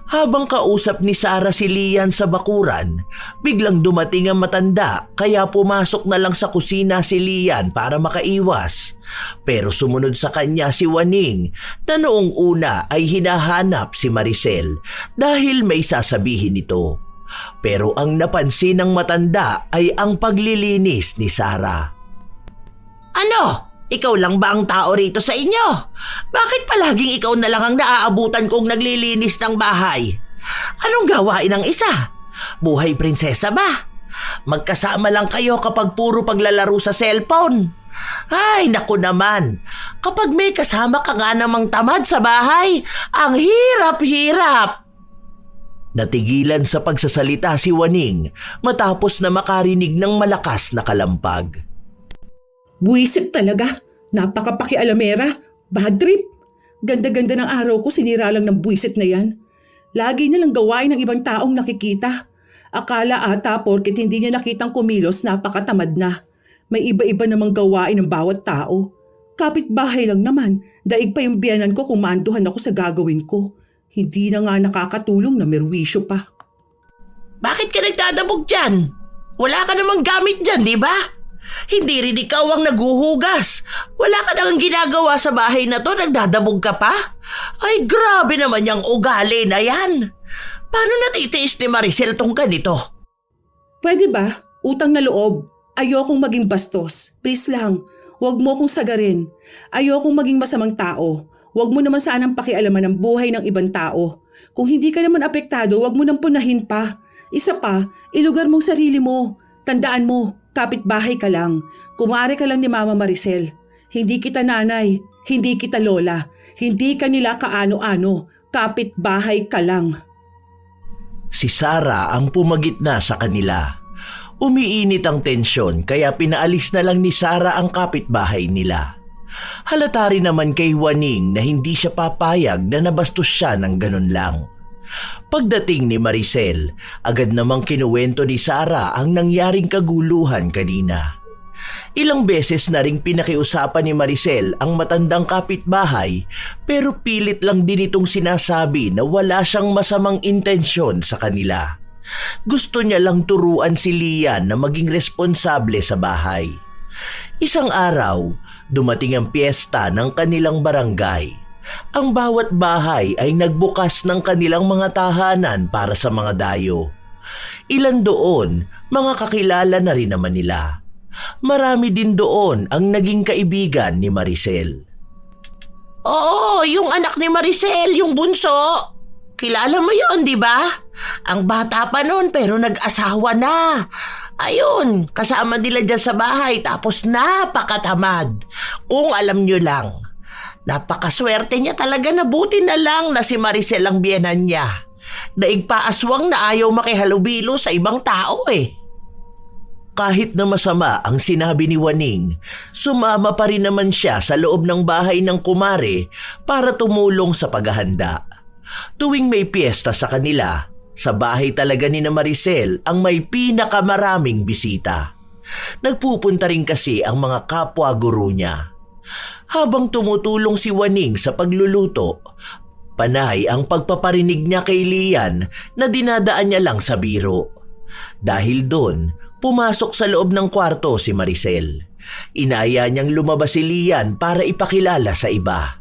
Habang kausap ni Sarah si Lian sa bakuran, biglang dumating ang matanda kaya pumasok na lang sa kusina si Lian para makaiwas. Pero sumunod sa kanya si Waning na noong una ay hinahanap si Maricel dahil may sasabihin ito. Pero ang napansin ng matanda ay ang paglilinis ni Sarah. Ano? Ikaw lang ba ang tao rito sa inyo? Bakit palaging ikaw na lang ang naaabutan kong naglilinis ng bahay? Anong gawain ng isa? Buhay prinsesa ba? Magkasama lang kayo kapag puro paglalaro sa cellphone. Ay, naku naman. Kapag may kasama ka nga namang tamad sa bahay, ang hirap-hirap. Natigilan sa pagsasalita si Waning matapos na makarinig ng malakas na kalampag. Buwisit talaga. Napakapakialamera. Bad trip. Ganda-ganda ng araw ko, sinira lang ng buwisit na yan. Lagi nilang gawain ng ibang taong nakikita. Akala ata porket hindi niya nakitang kumilos, napakatamad na. May iba-iba namang gawain ng bawat tao. Kapitbahay lang naman, daig pa yung biyanan ko kung maanduhan ako sa gagawin ko. Hindi na nga nakakatulong na merwisyo pa. Bakit ka nagdadabog dyan? Wala ka namang gamit dyan, di ba? Hindi rin ikaw ang naguhugas. Wala ka nang ginagawa sa bahay na to, nagdadabog ka pa? Ay, grabe naman yung ugali na yan. Paano natitiis ni Maricel tong ganito? Pwede ba? Utang na loob. Ayokong maging bastos. Please lang, huwag mo akong sagarin. Ayokong maging masamang tao. Huwag mo naman sanang pakialaman ang buhay ng ibang tao. Kung hindi ka naman apektado, huwag mo nang punahin pa. Isa pa, ilugar mong sarili mo. Tandaan mo, kapitbahay ka lang. Kumare ka lang ni Mama Maricel. Hindi kita nanay, hindi kita lola, hindi ka nila kaano-ano. Kapitbahay ka lang. Si Sarah ang pumagitna sa kanila. Umiinit ang tensyon kaya pinaalis na lang ni Sarah ang kapitbahay nila. Halata rin naman kay Waning na hindi siya papayag na nabastos siya ng ganun lang. Pagdating ni Maricel, agad namang kinuwento ni Sarah ang nangyaring kaguluhan kanina. Ilang beses na ring pinakiusapan ni Maricel ang matandang kapitbahay pero pilit lang din itong sinasabi na wala siyang masamang intensyon sa kanila. Gusto niya lang turuan si Lian na maging responsable sa bahay. Isang araw, dumating ang piyesta ng kanilang barangay. Ang bawat bahay ay nagbukas ng kanilang mga tahanan para sa mga dayo. Ilan doon, mga kakilala na rin naman nila. Marami din doon ang naging kaibigan ni Maricel. Oo, yung anak ni Maricel, yung bunso. Kilala mo yon, di ba? Ang bata pa noon pero nag-asawa na. Ayun, kasama nila dyan sa bahay tapos napakatamad. Kung alam nyo lang. Napakaswerte niya talaga na buti na lang na si Maricel ang biyenan niya. Daig pa aswang na ayaw makihalubilo sa ibang tao eh. Kahit na masama ang sinabi ni Waning, sumama pa rin naman siya sa loob ng bahay ng kumare para tumulong sa paghahanda. Tuwing may piyesta sa kanila, sa bahay talaga ni na Maricel ang may pinakamaraming bisita. Nagpupunta rin kasi ang mga kapwa guru niya. Habang tumutulong si Waning sa pagluluto, panay ang pagpaparinig niya kay Lian na dinadaan niya lang sa biro. Dahil doon, pumasok sa loob ng kwarto si Maricel. Inaya niyang lumabas si Lian para ipakilala sa iba.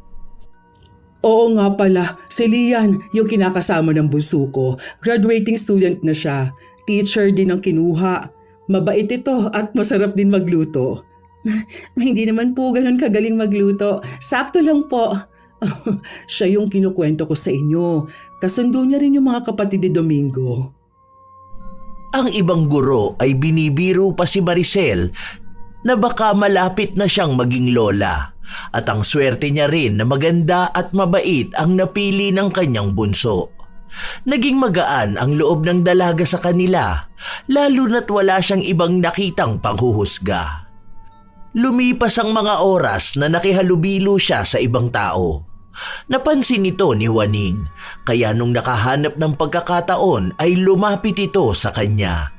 Oo nga pala, si Lian, yung kinakasama ng bunso ko. Graduating student na siya. Teacher din ang kinuha. Mabait ito at masarap din magluto. Hindi naman po ganun kagaling magluto. Sakto lang po. Siya yung kinukwento ko sa inyo. Kasundo niya rin yung mga kapatid ni Domingo. Ang ibang guro ay binibiro pa si Maricel na baka malapit na siyang maging lola at ang swerte niya rin na maganda at mabait ang napili ng kanyang bunso. Naging magaan ang loob ng dalaga sa kanila, lalo na't wala siyang ibang nakitang panghuhusga. Lumipas ang mga oras na nakihalubilo siya sa ibang tao. Napansin ito ni Juaning, kaya nung nakahanap ng pagkakataon ay lumapit ito sa kanya.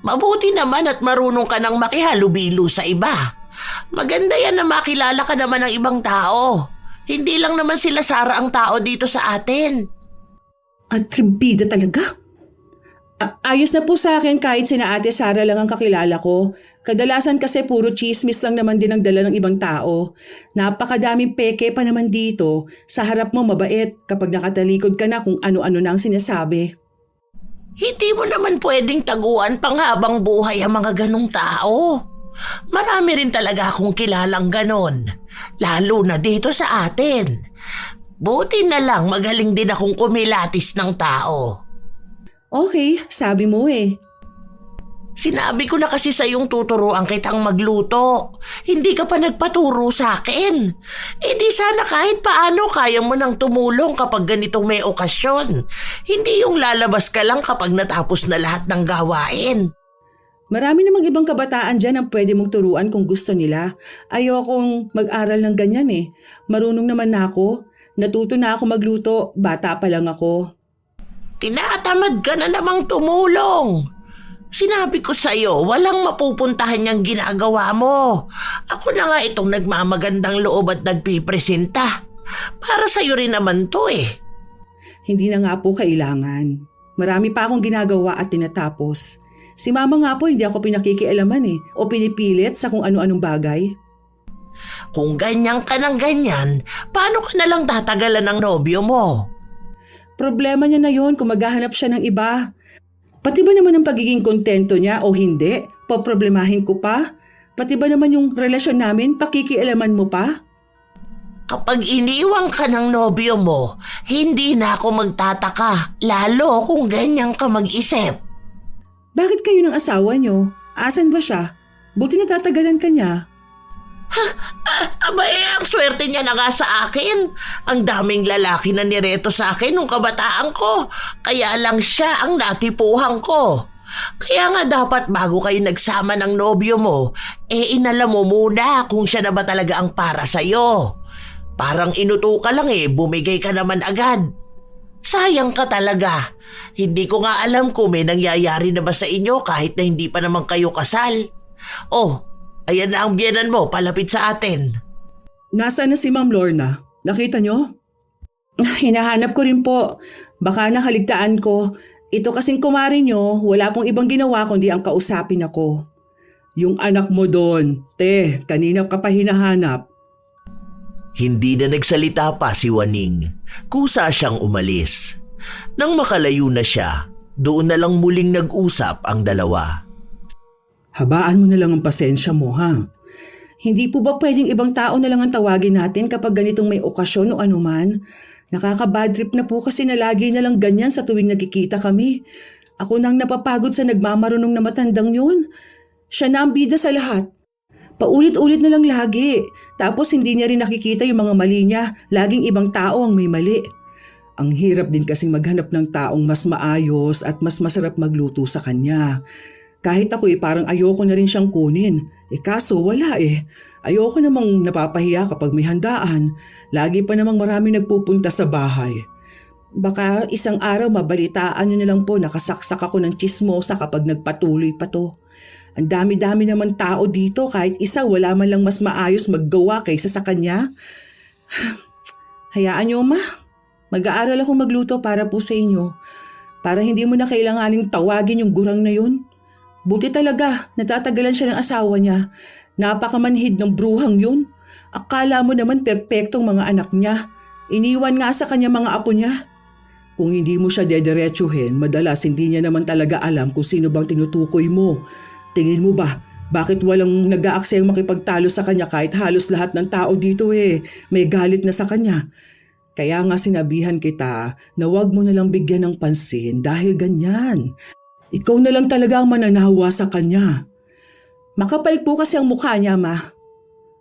Mabuti naman at marunong ka nang makihalubilo sa iba. Maganda yan na makilala ka naman ng ibang tao. Hindi lang naman sila Sara ang tao dito sa atin. Atribida talaga. Ayos na po sa akin kahit sina Ate Sara lang ang kakilala ko. Kadalasan kasi puro chismis lang naman din ang dala ng ibang tao. Napakadaming peke pa naman dito. Sa harap mo mabait kapag nakatalikod ka na kung ano-ano na ang sinasabi. Hindi mo naman pwedeng taguan panghabang buhay ang mga ganong tao. Marami rin talaga akong kilalang ganon, lalo na dito sa atin. Buti na lang magaling din akong kumilatis ng tao. Okay, sabi mo eh. Sinabi ko na kasi sa iyong tuturuan kitang magluto. Hindi ka pa nagpaturo sa akin. Eh di sana kahit paano kaya mo nang tumulong kapag ganitong may okasyon. Hindi yung lalabas ka lang kapag natapos na lahat ng gawain. Marami namang ibang kabataan dyan ang pwede mong turuan kung gusto nila. Ayokong mag-aral ng ganyan eh. Marunong naman na ako. Natuto na ako magluto. Bata pa lang ako. Tinatamad ka na namang tumulong. Sinabi ko sa'yo, walang mapupuntahan niyang ginagawa mo. Ako na nga itong nagmamagandang loob at nagpipresenta. Para sa'yo rin naman to eh. Hindi na nga po kailangan. Marami pa akong ginagawa at tinatapos. Si mama nga po hindi ako pinakikialaman eh o pinipilit sa kung ano-anong bagay. Kung ganyan ka ng ganyan, paano ka nalang tatagalan ng nobyo mo? Problema niya na yon kung maghahanap siya ng iba. Pati ba naman ang pagiging kontento niya o hindi, poproblemahin ko pa? Pati ba naman yung relasyon namin, pakikialaman mo pa? Kapag iniwang ka ng nobyo mo, hindi na ako magtataka, lalo kung ganyan ka mag-isip. Bakit kayo ng asawa niyo? Asan ba siya? Buti natatagalan ka niya. Ang swerte niya na nga sa akin. Ang daming lalaki na nireto sa akin nung kabataan ko. Kaya lang siya ang natipuhan ko. Kaya nga dapat bago kayo nagsama ng nobyo mo, inalam mo muna kung siya na ba talaga ang para sa'yo. Parang inuto ka lang bumigay ka naman agad. Sayang ka talaga. Hindi ko nga alam kung may nangyayari na ba sa inyo kahit na hindi pa naman kayo kasal. Oh, ayan na ang biyenan mo, palapit sa atin. Nasaan na si Ma'am Lorna? Nakita niyo? Hinahanap ko rin po. Baka nakaligtaan ko. Ito kasing kumari niyo, wala pong ibang ginawa kundi ang kausapin ako. Yung anak mo doon, kanina ka pa hinahanap. Hindi na nagsalita pa si Juaning. Kusa siyang umalis. Nang makalayo na siya, doon na lang muling nag-usap ang dalawa. Habaan mo na lang ang pasensya mo, ha? Hindi po ba pwedeng ibang tao na lang ang tawagin natin kapag ganitong may okasyon o anuman? Nakaka-bad trip na po kasi na lagi na lang ganyan sa tuwing nagkikita kami. Ako nang napapagod sa nagmamarunong na matandang yun. Siya na ang bida sa lahat. Paulit-ulit na lang lagi. Tapos hindi niya rin nakikita yung mga mali niya. Laging ibang tao ang may mali. Ang hirap din kasing maghanap ng taong mas maayos at mas masarap magluto sa kanya. Kahit ako parang ayoko na rin siyang kunin. Kaso wala Ayoko namang napapahiya kapag may handaan. Lagi pa namang marami nagpupunta sa bahay. Baka isang araw mabalitaan niyo na lang po nakasaksak ako ng tsismosa kapag nagpatuloy pa to. Ang dami-dami naman tao dito kahit isa wala man lang mas maayos maggawa kaysa sa kanya. Hayaan niyo ma. Mag-aaral ako magluto para po sa inyo. Para hindi mo na kailanganing tawagin yung gurang na yun. Buti talaga, natatagalan siya ng asawa niya. Napakamanhid ng bruhang yun. Akala mo naman perpektong mga anak niya. Iniwan nga sa kanya mga apo niya. Kung hindi mo siya dediretsuhin, madalas hindi niya naman talaga alam kung sino bang tinutukoy mo. Tingin mo ba, Bakit walang nag-aaksayang makipagtalo sa kanya kahit halos lahat ng tao dito may galit na sa kanya? Kaya nga sinabihan kita na wag mo na lang bigyan ng pansin dahil ganyan. Ikaw na lang talaga ang mananawa sa kanya. Makapal po kasi ang mukha niya, ma.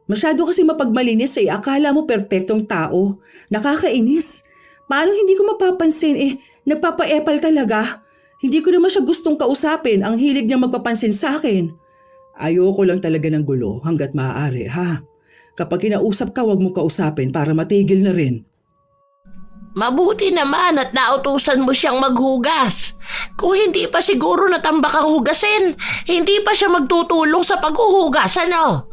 Masyado kasi mapagmalinis Akala mo perpektong tao. Nakakainis. Paano hindi ko mapapansin nagpapaepal talaga. Hindi ko naman siya gustong kausapin. Ang hilig niya magpapansin sa akin. Ayoko lang talaga ng gulo hanggat maaari, ha? Kapag kinausap ka, wag mo kausapin para matigil na rin. Mabuti naman at nautusan mo siyang maghugas. Kung hindi pa siguro natambak ang hugasin, hindi pa siya magtutulong sa paghuhugas, ano?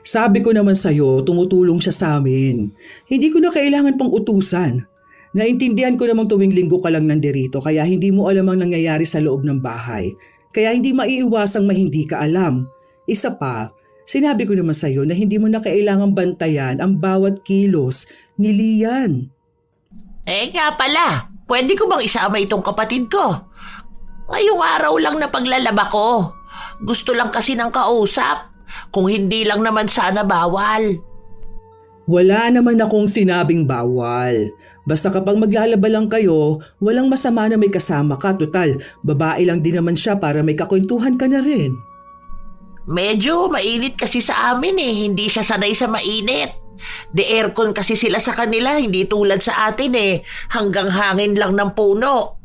Sabi ko naman sa'yo, tumutulong siya sa amin. Hindi ko na kailangan pang utusan. Naintindihan ko namang tuwing linggo ka lang nandirito kaya hindi mo alam ang nangyayari sa loob ng bahay. Kaya hindi maiiwasang hindi ka alam. Isa pa, sinabi ko naman sa'yo na hindi mo na kailangang bantayan ang bawat kilos ni Lian. Nga pala, pwede ko bang isama itong kapatid ko? Ngayong araw lang na paglalaba ko. Gusto lang kasi ng kausap. Kung hindi lang naman sana bawal. Wala naman akong sinabing bawal. Basta kapag maglalaba lang kayo, walang masama na may kasama ka. Total, babae lang din naman siya para may kakwentuhan ka na rin. Medyo mainit kasi sa amin hindi siya sanay sa mainit. De aircon kasi sila sa kanila, hindi tulad sa atin hanggang hangin lang ng puno.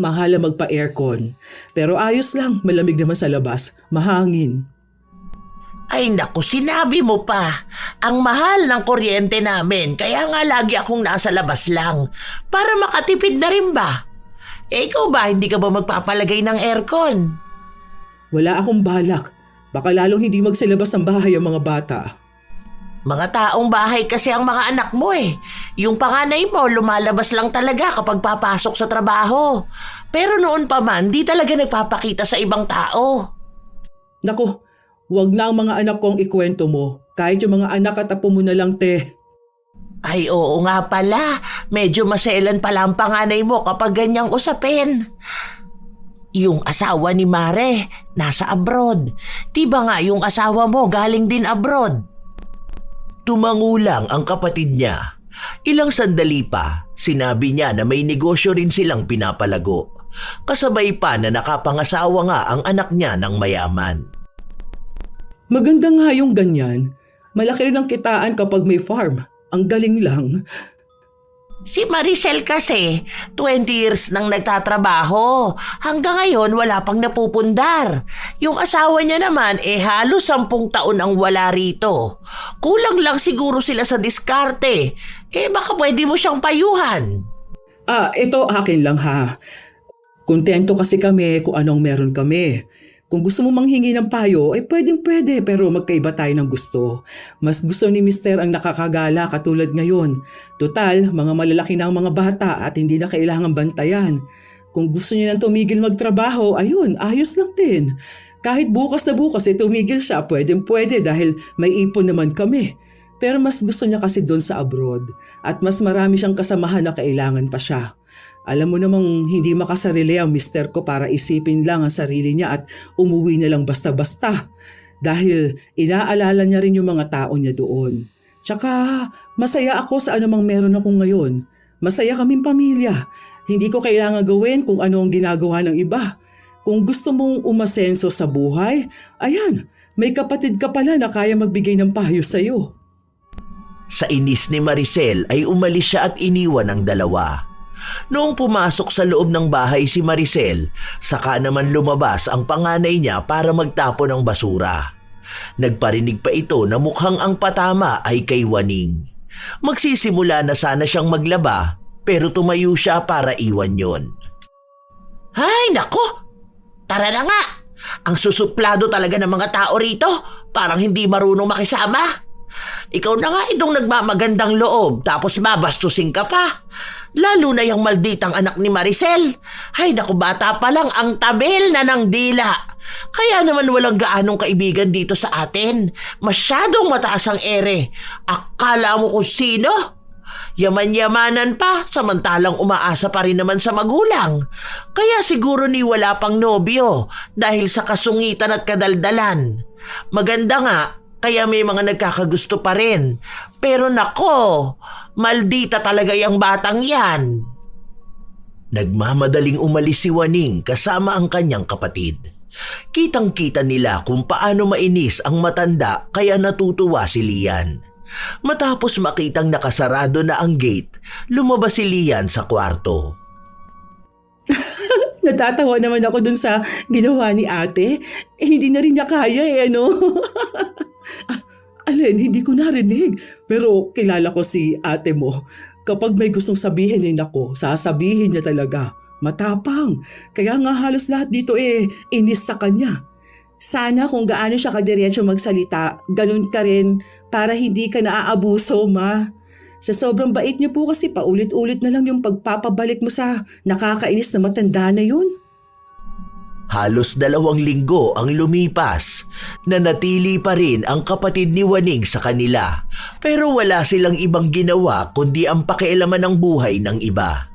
Mahal ang magpa-aircon. Pero ayos lang, malamig naman sa labas, mahangin. Ay naku, sinabi mo pa. Ang mahal ng kuryente namin, kaya nga lagi akong nasa labas lang. Para makatipid na rin ba? Ikaw ba, hindi ka ba magpapalagay ng aircon? Wala akong balak. Baka lalong hindi magsilabas ng bahay ang mga bata. Mga taong bahay kasi ang mga anak mo Yung panganay mo, lumalabas lang talaga kapag papasok sa trabaho. Pero noon pa man, di talaga nagpapakita sa ibang tao. Naku, wag na ang mga anak kong ikwento mo. Kahit yung mga anak at apo mo na lang, te. Ay oo nga pala, medyo maselan pala ang panganay mo kapag ganyang usapin. Yung asawa ni Mare, nasa abroad. Diba nga yung asawa mo galing din abroad? Tumangulang ang kapatid niya. Ilang sandali pa, sinabi niya na may negosyo rin silang pinapalago. Kasabay pa na nakapangasawa nga ang anak niya ng mayaman. Maganda nga yung ganyan. Malaki rin ang kitaan kapag may farm. Ang galing lang. Si Maricel kasi, 20 years nang nagtatrabaho. Hanggang ngayon wala pang napupundar. Yung asawa niya naman halos 10 taon ang wala rito. Kulang lang siguro sila sa diskarte. Baka pwede mo siyang payuhan. Ito akin lang ha. Kontento kasi kami kung anong meron kami. Kung gusto mo manghingi ng payo, pwedeng-pwede pero magkaiba tayo ng gusto. Mas gusto ni Mister ang nakakagala katulad ngayon. Total, mga malalaki na ang mga bata at hindi na kailangang bantayan. Kung gusto niya nang tumigil magtrabaho, ayun, ayos lang din. Kahit bukas na bukas tumigil siya, pwedeng-pwede dahil may ipon naman kami. Pero mas gusto niya kasi doon sa abroad at mas marami siyang kasamahan na kailangan pa siya. Alam mo namang hindi makasarili ang mister ko para isipin lang ang sarili niya at umuwi na lang basta-basta. Dahil inaalala niya rin yung mga tao niya doon. Tsaka masaya ako sa anumang meron ako ngayon. Masaya kaming pamilya. Hindi ko kailangan gawin kung ano ang ginagawa ng iba. Kung gusto mong umasenso sa buhay, ayan, may kapatid ka pala na kaya magbigay ng payo sa'yo. Sa inis ni Maricel ay umalis siya at iniwan ang dalawa. Noong pumasok sa loob ng bahay si Maricel, saka naman lumabas ang panganay niya para magtapon ng basura. Nagparinig pa ito na mukhang ang patama ay kay Waning. Magsisimula na sana siyang maglaba pero tumayo siya para iwan yon. Ay nako! Tara na nga! Ang susuplado talaga ng mga tao rito. Parang hindi marunong makisama. Ikaw na nga itong nagmamagandang loob tapos babastusin ka pa. Lalo na yung malditang anak ni Maricel. Ay naku, bata pa lang ang tabil na ng dila. Kaya naman walang gaanong kaibigan dito sa atin. Masyadong mataas ang ere. Akala mo kung sino? Yaman-yamanan pa, samantalang umaasa pa rin naman sa magulang. Kaya siguro ni wala pang nobyo dahil sa kasungitan at kadaldalan. Maganda nga, kaya may mga nagkakagusto pa rin. Pero nako, maldita talaga yung batang yan. Nagmamadaling umalis si Waning kasama ang kanyang kapatid. Kitang-kita nila kung paano mainis ang matanda kaya natutuwa si Lian. Matapos makitang nakasarado na ang gate, lumabas si Lian sa kwarto. Natatawa naman ako dun sa ginawa ni ate. Hindi na rin niya kaya ano. Alin, hindi ko narinig. Pero kilala ko si ate mo. Kapag may gustong sabihin ako, sasabihin niya talaga. Matapang. Kaya nga halos lahat dito inis sa kanya. Sana kung gaano siya kadiretso magsalita, ganun ka rin para hindi ka naaabuso, ma. Sa sobrang bait niyo po kasi paulit-ulit na lang yung pagpapabalik mo sa nakakainis na matanda na yun. Halos 2 linggo ang lumipas. Nanatili pa rin ang kapatid ni Waning sa kanila. Pero wala silang ibang ginawa kundi ang pakialaman ng buhay ng iba.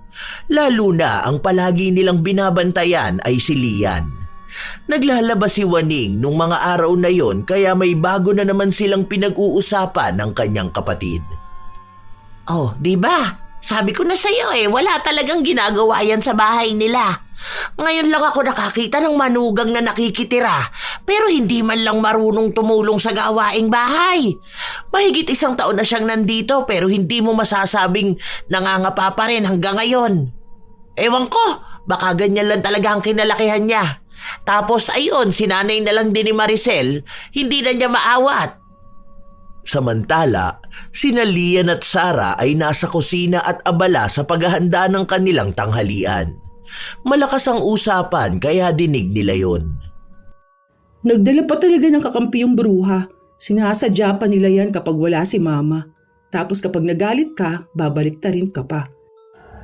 Lalo na ang palagi nilang binabantayan ay si Lian. Naglalabas si Waning nung mga araw na yon kaya may bago na naman silang pinag-uusapan ng kanyang kapatid. Oh, di ba? Sabi ko na sa'yo wala talagang ginagawa yan sa bahay nila. Ngayon lang ako nakakita ng manugang na nakikitira pero hindi man lang marunong tumulong sa gawaing bahay. Mahigit 1 taon na siyang nandito pero hindi mo masasabing nangangapa pa rin hanggang ngayon. Ewan ko, baka ganyan lang talaga ang kinalakihan niya. Tapos ayun, sinanay na lang din ni Maricel, hindi na niya maawat. Samantala, sina Lian at Sara ay nasa kusina at abala sa paghahanda ng kanilang tanghalian. Malakas ang usapan kaya dinig nila yon. Nagdala pa talaga ng kakampi yung bruha. Sinasadya pa nila yan kapag wala si mama. Tapos kapag nagalit ka, babalik ta rin ka pa.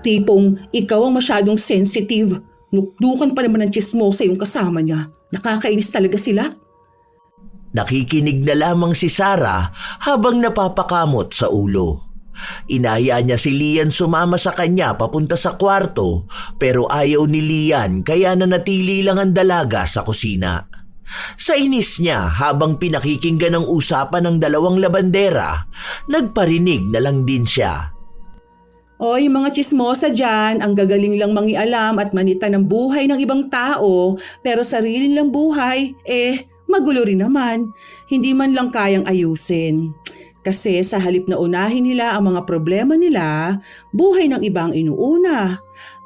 Tipong ikaw ang masyadong sensitive. Nukdukan pa naman ng chismosa yung kasama niya. Nakakainis talaga sila. Nakikinig na lamang si Sara habang napapakamot sa ulo. Inaya niya si Lian sumama sa kanya papunta sa kwarto pero ayaw ni Lian kaya nanatili lang ang dalaga sa kusina. Sa inis niya habang pinakikinggan ang usapan ng 2 labandera, nagparinig na lang din siya. Oy, mga chismosa dyan, ang gagaling lang mangialam at manita ng buhay ng ibang tao, pero sarili lang buhay, magulo rin naman. Hindi man lang kayang ayusin. Kasi sa halip na unahin nila ang mga problema nila, buhay ng ibang inuuna.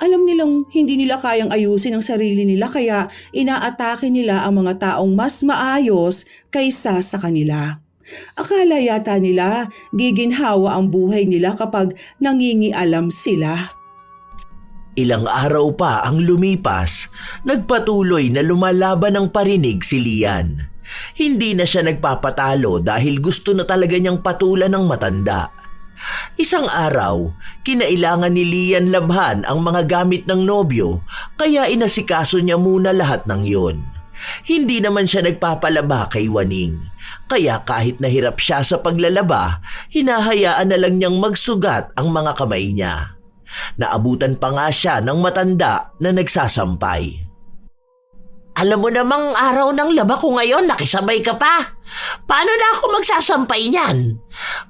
Alam nilang hindi nila kayang ayusin ang sarili nila kaya inaatake nila ang mga taong mas maayos kaysa sa kanila. Akala yata nila giginhawa ang buhay nila kapag nangingialam sila. Ilang araw pa ang lumipas, nagpatuloy na lumalaban ng parinig si Lian. Hindi na siya nagpapatalo dahil gusto na talaga niyang patulan ng matanda. Isang araw, kinailangan ni Lian labhan ang mga gamit ng nobyo kaya inasikaso niya muna lahat ng yon. Hindi naman siya nagpapalaba kay Waning, kaya kahit nahirap siya sa paglalaba, hinahayaan na lang niyang magsugat ang mga kamay niya. Naabutan pa nga siya ng matanda na nagsasampay. Alam mo namang araw ng laba ko ngayon, nakisabay ka pa. Paano na ako magsasampay niyan?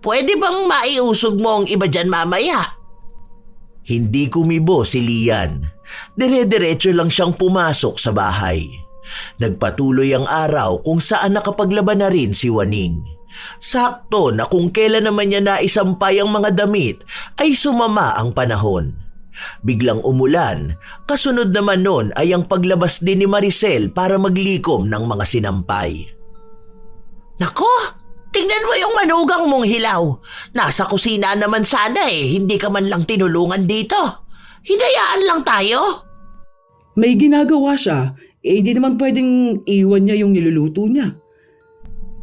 Pwede bang maiusog mo ang iba dyan mamaya? Hindi kumibo si Lian. Dire-diretso lang siyang pumasok sa bahay. Nagpatuloy ang araw kung saan nakapaglaban na rin si Waning. Sakto na kung kailan naman niya naisampay ang mga damit ay sumama ang panahon. Biglang umulan, kasunod naman nun ay ang paglabas din ni Maricel para maglikom ng mga sinampay. Nako, tingnan mo yung manugang mong hilaw. Nasa kusina naman sana hindi ka man lang tinulungan dito. Hinayaan lang tayo. May ginagawa siya, hindi naman pwedeng iwan niya yung niluluto niya.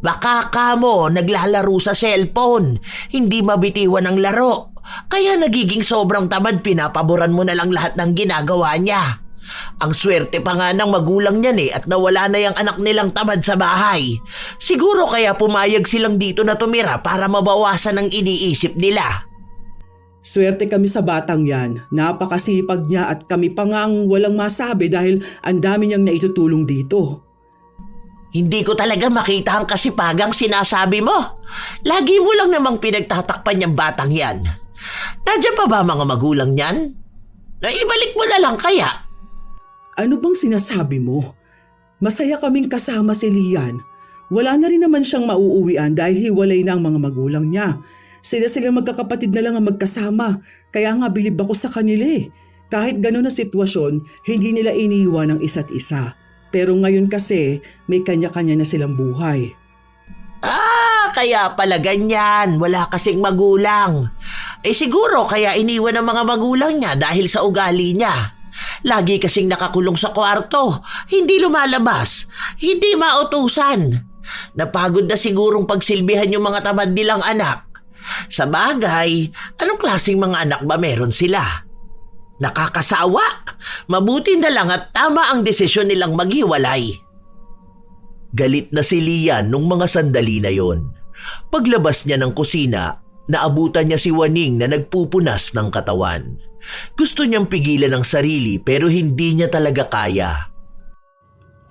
Baka kamo naglalaro sa cellphone, hindi mabitiwan ang laro. Kaya nagiging sobrang tamad, pinapaboran mo na lang lahat ng ginagawa niya. Ang swerte pa nga ng magulang niyan at nawala na yung anak nilang tamad sa bahay. Siguro kaya pumayag silang dito na tumira para mabawasan ang iniisip nila. Swerte kami sa batang yan. Napakasipag niya at kami pa nga ang walang masabi dahil ang dami niyang naitutulong dito. Hindi ko talaga makita ang kasipagang sinasabi mo. Lagi mo lang namang pinagtatakpan yung batang yan. Nandiyan pa ba mga magulang niyan? Naibalik mo na lang kaya? Ano bang sinasabi mo? Masaya kaming kasama si Lian. Wala na rin naman siyang mauuwian dahil hiwalay na ang mga magulang niya. Sila magkakapatid na lang ang magkasama. Kaya nga bilib ako sa kanila eh. Kahit gano'n na sitwasyon, hindi nila iniiwan ang isa't isa. Pero ngayon kasi, may kanya-kanya na silang buhay. Kaya pala ganyan. Wala kasing magulang. Siguro kaya iniwan ng mga magulang niya dahil sa ugali niya. Lagi kasing nakakulong sa kwarto. Hindi lumalabas. Hindi mautusan. Napagod na sigurong pagsilbihan yung mga tamad nilang anak. Sa bagay, anong klaseng mga anak ba meron sila? Nakakasawa. Mabuti na lang at tama ang desisyon nilang maghiwalay. Galit na si Lian nung mga sandali na yon. Paglabas niya ng kusina, naabutan niya si Waning na nagpupunas ng katawan. Gusto niyang pigilan ang sarili pero hindi niya talaga kaya.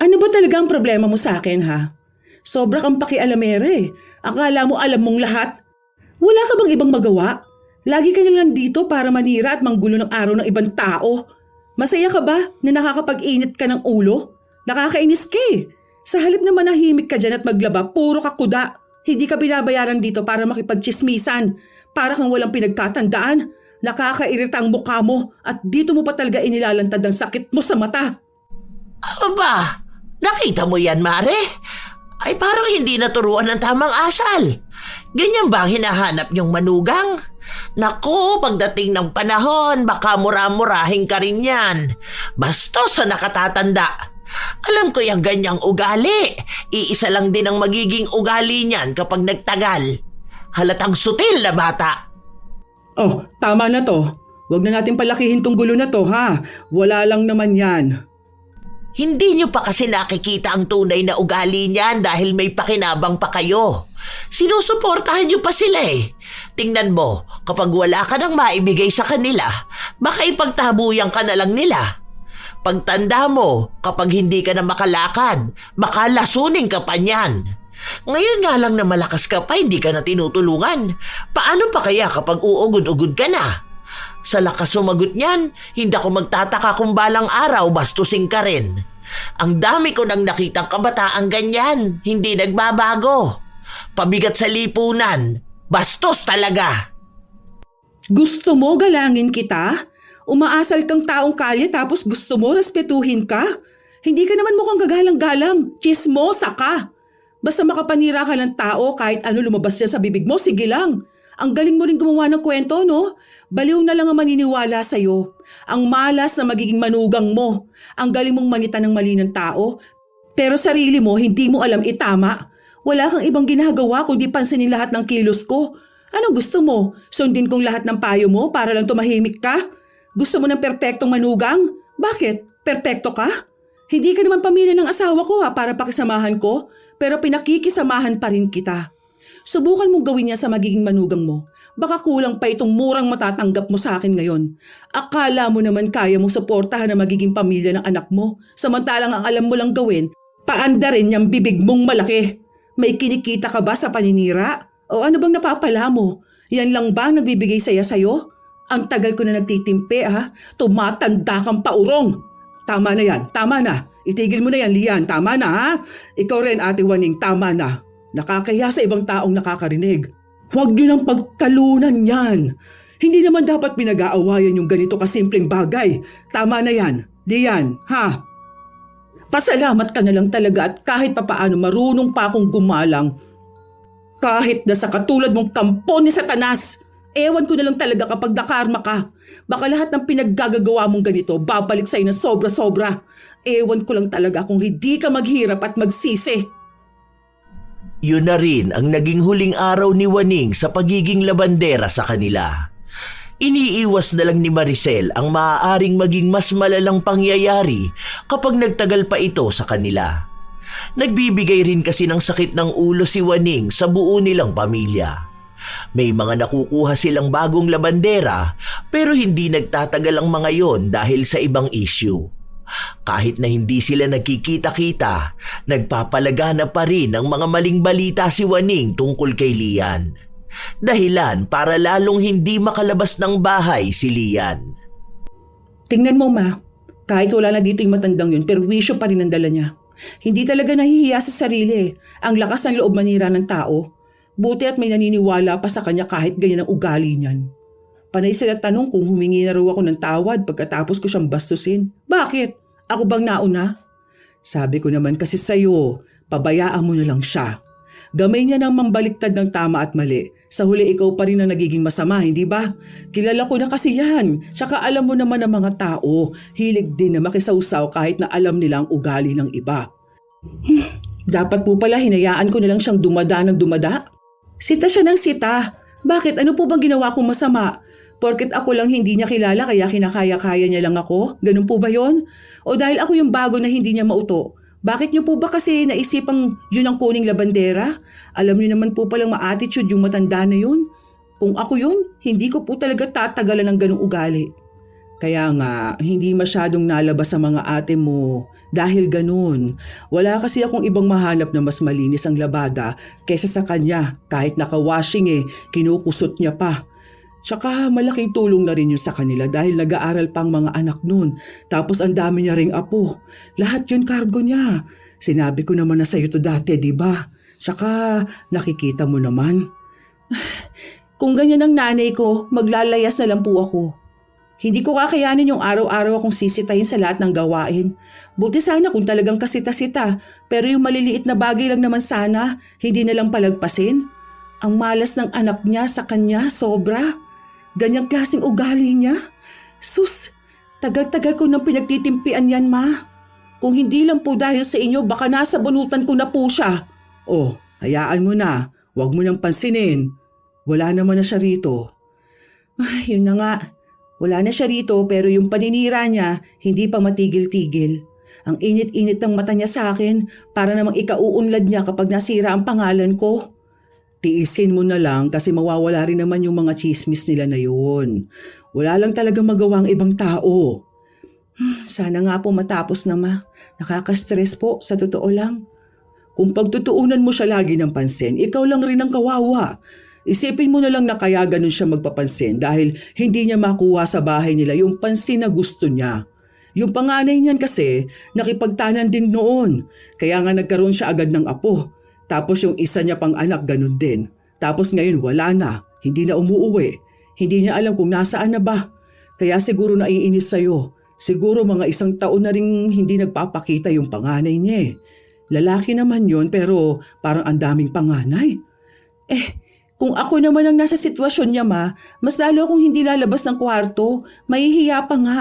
Ano ba talaga ang problema mo sa akin ha? Sobra kang pakialamere. Akala mo alam mong lahat? Wala ka bang ibang magawa? Lagi ka lang dito para manira at manggulo ng araw ng ibang tao. Masaya ka ba na nakakapag-init ka ng ulo? Nakakainis ka eh. Sa halip na manahimik ka dyan at maglaba, puro ka kuda. Hindi ka binabayaran dito para makipagchismisan. Para kang walang pinagkatandaan. Nakakairita ang mukha mo at dito mo pa talaga inilalantad ang sakit mo sa mata. Aba, nakita mo yan, Mare? Ay parang hindi naturuan ng tamang asal. Ganyan ba ang hinahanap niyong manugang? Naku, pagdating ng panahon, baka mura-murahin ka rin yan. Bastos sa nakatatanda. Alam ko yung ganyang ugali. Iisa lang din ang magiging ugali niyan kapag nagtagal. Halatang sutil na bata. Oh, tama na to. Huwag na natin palakihin tong gulo na to ha. Wala lang naman yan. Hindi niyo pa kasi nakikita ang tunay na ugali niyan dahil may pakinabang pa kayo. Sinusuportahan niyo pa sila eh. Tingnan mo, kapag wala ka nang maibigay sa kanila, baka ipagtabuyan ka na lang nila. Pagtanda mo, kapag hindi ka na makalakad, baka lasunin ka pa niyan. Ngayon nga lang na malakas ka pa, hindi ka na tinutulungan. Paano pa kaya kapag uugod-ugod ka na? Sa lakas sumagot niyan, hindi ako magtataka kung balang araw bastusin ka rin. Ang dami ko nang nakitang kabataang ganyan, hindi nagbabago. Pabigat sa lipunan, bastos talaga. Gusto mo galangin kita? Umaasal kang taong kalye tapos gusto mo respetuhin ka? Hindi ka naman mukhang gagalang-galang, chismosa ka. Basta makapanira ka ng tao kahit ano lumabas dyan sa bibig mo, sige lang. Ang galing mo rin gumawa ng kwento, no? Baliw na lang ang maniniwala sa'yo. Ang malas na magiging manugang mo. Ang galing mong manita ng mali ng tao. Pero sarili mo, hindi mo alam itama. Wala kang ibang ginagawa kundi pansinin lahat ng kilos ko. Ano gusto mo? Sundin kong lahat ng payo mo para lang tumahimik ka? Gusto mo ng perpektong manugang? Bakit? Perpekto ka? Hindi ka naman pamilya ng asawa ko para pakisamahan ko. Pero pinakikisamahan pa rin kita. Subukan mong gawin niya sa magiging manugang mo. Baka kulang pa itong murang matatanggap mo sa akin ngayon. Akala mo naman kaya mong suportahan ang magiging pamilya ng anak mo. Samantalang ang alam mo lang gawin, paanda rin yung bibig mong malaki. May kinikita ka ba sa paninira? O ano bang napapala mo? Yan lang ba ang nagbibigay saya sa'yo? Ang tagal ko na nagtitimpe ha. Tumatanda kang paurong. Tama na yan, tama na. Itigil mo na yan, Lian, tama na ha. Ikaw rin, Ate Waning, tama na. Nakakahiya sa ibang taong nakakarinig. Huwag niyo nang pagtalunan yan. Hindi naman dapat pinag-aawayan yung ganito kasimpleng bagay. Tama na yan, Lian, ha? Pasalamat ka na lang talaga at kahit papaano marunong pa akong gumalang. Kahit na sa katulad mong kampo ni Satanas, ewan ko na lang talaga kapag nakarma ka. Baka lahat ng pinaggagawa mong ganito babalik sa'yo na sobra-sobra. Ewan ko lang talaga kung hindi ka maghirap at magsisi. Yun na rin ang naging huling araw ni Waning sa pagiging labandera sa kanila. Iniiwas na lang ni Maricel ang maaaring maging mas malalang pangyayari kapag nagtagal pa ito sa kanila. Nagbibigay rin kasi ng sakit ng ulo si Waning sa buo nilang pamilya. May mga nakukuha silang bagong labandera pero hindi nagtatagal ang mga yon dahil sa ibang issue. Kahit na hindi sila nagkikita-kita, nagpapalagana pa rin ng mga maling balita si Waning tungkol kay Lian. Dahilan para lalong hindi makalabas ng bahay si Lian. Tingnan mo, ma. Kahit wala na dito yung matandang yun, perwisyo pa rin ang dala niya. Hindi talaga nahihiya sa sarili. Ang lakas ng loob manira ng tao. Buti at may naniniwala pa sa kanya kahit ganyan ang ugali niyan. Panay sila tanong kung humingi na raw ako ng tawad pagkatapos ko siyang bastusin. Bakit? Ako bang nauna? Sabi ko naman kasi sa'yo, pabayaan mo na lang siya. Gamay niya nang mambaliktad ng tama at mali. Sa huli ikaw pa rin ang nagiging masama, hindi ba? Kilala ko na kasi yan. Tsaka alam mo naman ng mga tao, hilig din na makisawsaw kahit na alam nila ang ugali ng iba. Dapat po pala hinayaan ko na lang siyang dumada ng dumada. Sita siya ng sita. Bakit? Ano po bang ginawa kong masama? Porket ako lang hindi niya kilala kaya kinakaya-kaya niya lang ako? Ganun po ba yon? O dahil ako yung bago na hindi niya mauto? Bakit niyo po ba kasi naisipang yun ang kuning labandera? Alam niyo naman po palang ma-attitude yung matanda na yun. Kung ako yun, hindi ko po talaga tatagalan ng ganung ugali. Kaya nga, hindi masyadong nalabas sa mga ate mo. Dahil ganun, wala kasi akong ibang mahanap na mas malinis ang labada kaysa sa kanya. Kahit naka-washing kinukusot niya pa. Tsaka malaking tulong na rin yun sa kanila dahil nag-aaral pang mga anak nun. Tapos ang dami niya ring apo. Lahat yun kargo niya. Sinabi ko naman na sa'yo to dati, di ba? Tsaka nakikita mo naman. Kung ganyan ang nanay ko, maglalayas na lang po ako. Hindi ko kakayanin yung araw-araw akong sisitahin sa lahat ng gawain. Buti sana kung talagang kasita-sita. Pero yung maliliit na bagay lang naman sana, hindi na lang palagpasin. Ang malas ng anak niya sa kanya, sobra. Ganyang klaseng ugali niya? Sus, tagal-tagal ko nang pinagtitimpian yan, ma. Kung hindi lang po dahil sa inyo, baka nasa bunutan ko na po siya. Oh, hayaan mo na. Huwag mo nang pansinin. Wala naman na siya rito. Ay, yun na nga. Wala na siya rito pero yung paninira niya, hindi pa matigil-tigil. Ang init-init ng mata niya sa akin para namang ikauunlad niya kapag nasira ang pangalan ko. Tiisin mo na lang kasi mawawala rin naman yung mga chismis nila na yun. Wala lang talaga magawa ang ibang tao. Sana nga po matapos na, ma. Nakaka-stress po, sa totoo lang. Kung pagtutuunan mo siya lagi ng pansin, ikaw lang rin ang kawawa. Isipin mo na lang na kaya ganun siya magpapansin dahil hindi niya makuha sa bahay nila yung pansin na gusto niya. Yung panganay niyan kasi nakipagtanan din noon. Kaya nga nagkaroon siya agad ng apo. Tapos yung isa niya pang anak ganun din. Tapos ngayon wala na, hindi na umuuwi. Hindi niya alam kung nasaan na ba. Kaya siguro naiinis sa'yo. Siguro mga 1 taon na rin hindi nagpapakita yung panganay niya. Lalaki naman yon pero parang ang daming panganay. Kung ako naman ang nasa sitwasyon niya, ma, mas lalo akong hindi lalabas ng kwarto. Mahihiya pa nga.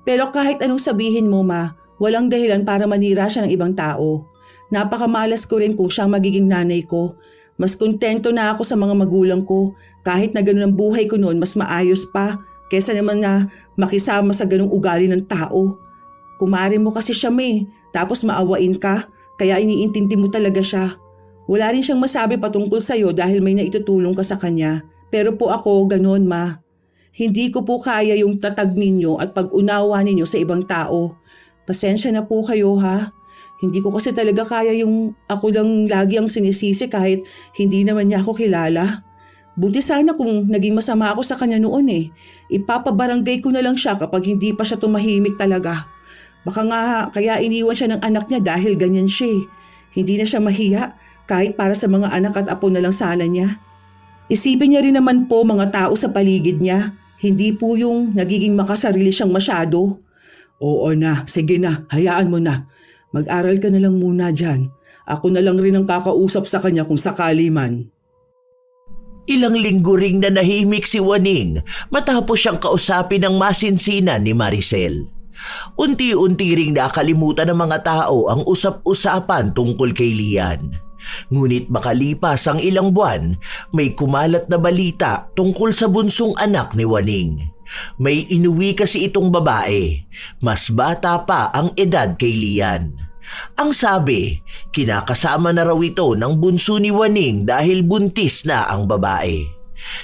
Pero kahit anong sabihin mo, ma, walang dahilan para manira siya ng ibang tao. Napakamalas ko rin kung siyang magiging nanay ko. Mas kontento na ako sa mga magulang ko. Kahit na ganun ang buhay ko noon, mas maayos pa. Kesa naman na makisama sa ganung ugali ng tao. Kumare mo kasi siya, me. Tapos maawain ka. Kaya iniintindi mo talaga siya. Wala rin siyang masabi patungkol sa'yo dahil may naitutulong ka sa kanya. Pero po ako, ganun, ma. Hindi ko po kaya yung tatag ninyo at pag-unawa ninyo sa ibang tao. Pasensya na po kayo, ha? Hindi ko kasi talaga kaya yung ako lang lagi ang sinisisi kahit hindi naman niya ako kilala. Buti sana kung naging masama ako sa kanya noon Ipapabarangay ko na lang siya kapag hindi pa siya tumahimik talaga. Baka nga kaya iniwan siya ng anak niya dahil ganyan siya. Hindi na siya mahiya kahit para sa mga anak at apo na lang sana niya. Isipin niya rin naman po mga tao sa paligid niya. Hindi po yung nagiging makasarili siyang masyado. Oo na, sige na, hayaan mo na. Mag-aral ka na lang muna dyan. Ako na lang rin ang kakausap sa kanya kung sakali man. Ilang linggo ring nanahimik si Waning matapos siyang kausapin ng masinsinan ni Maricel. Unti-unti ring nakalimutan ng mga tao ang usap-usapan tungkol kay Lian. Ngunit makalipas ang ilang buwan, may kumalat na balita tungkol sa bunsong anak ni Waning. May inuwi kasi itong babae. Mas bata pa ang edad kay Lian. Ang sabi, kinakasama na raw ito ng bunso ni Waning dahil buntis na ang babae.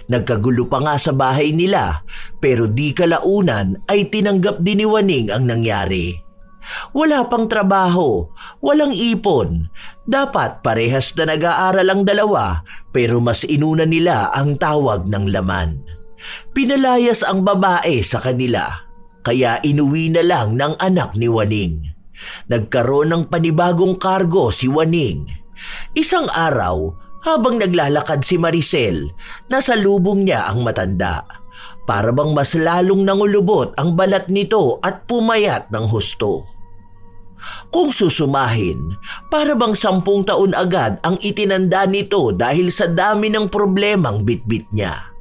Nagkagulo pa nga sa bahay nila pero di kalaunan ay tinanggap din ni Waning ang nangyari. Wala pang trabaho, walang ipon. Dapat parehas na nag-aaral ang dalawa pero mas inuna nila ang tawag ng laman. Pinalayas ang babae sa kanila kaya inuwi na lang ng anak ni Waning. Nagkaroon ng panibagong kargo si Waning. Isang araw, habang naglalakad si Maricel, nasa lubong niya ang matanda. Para bang mas lalong nangulubot ang balat nito at pumayat ng husto. Kung susumahin, para bang 10 taon agad ang itinanda nito dahil sa dami ng problemang bitbit niya.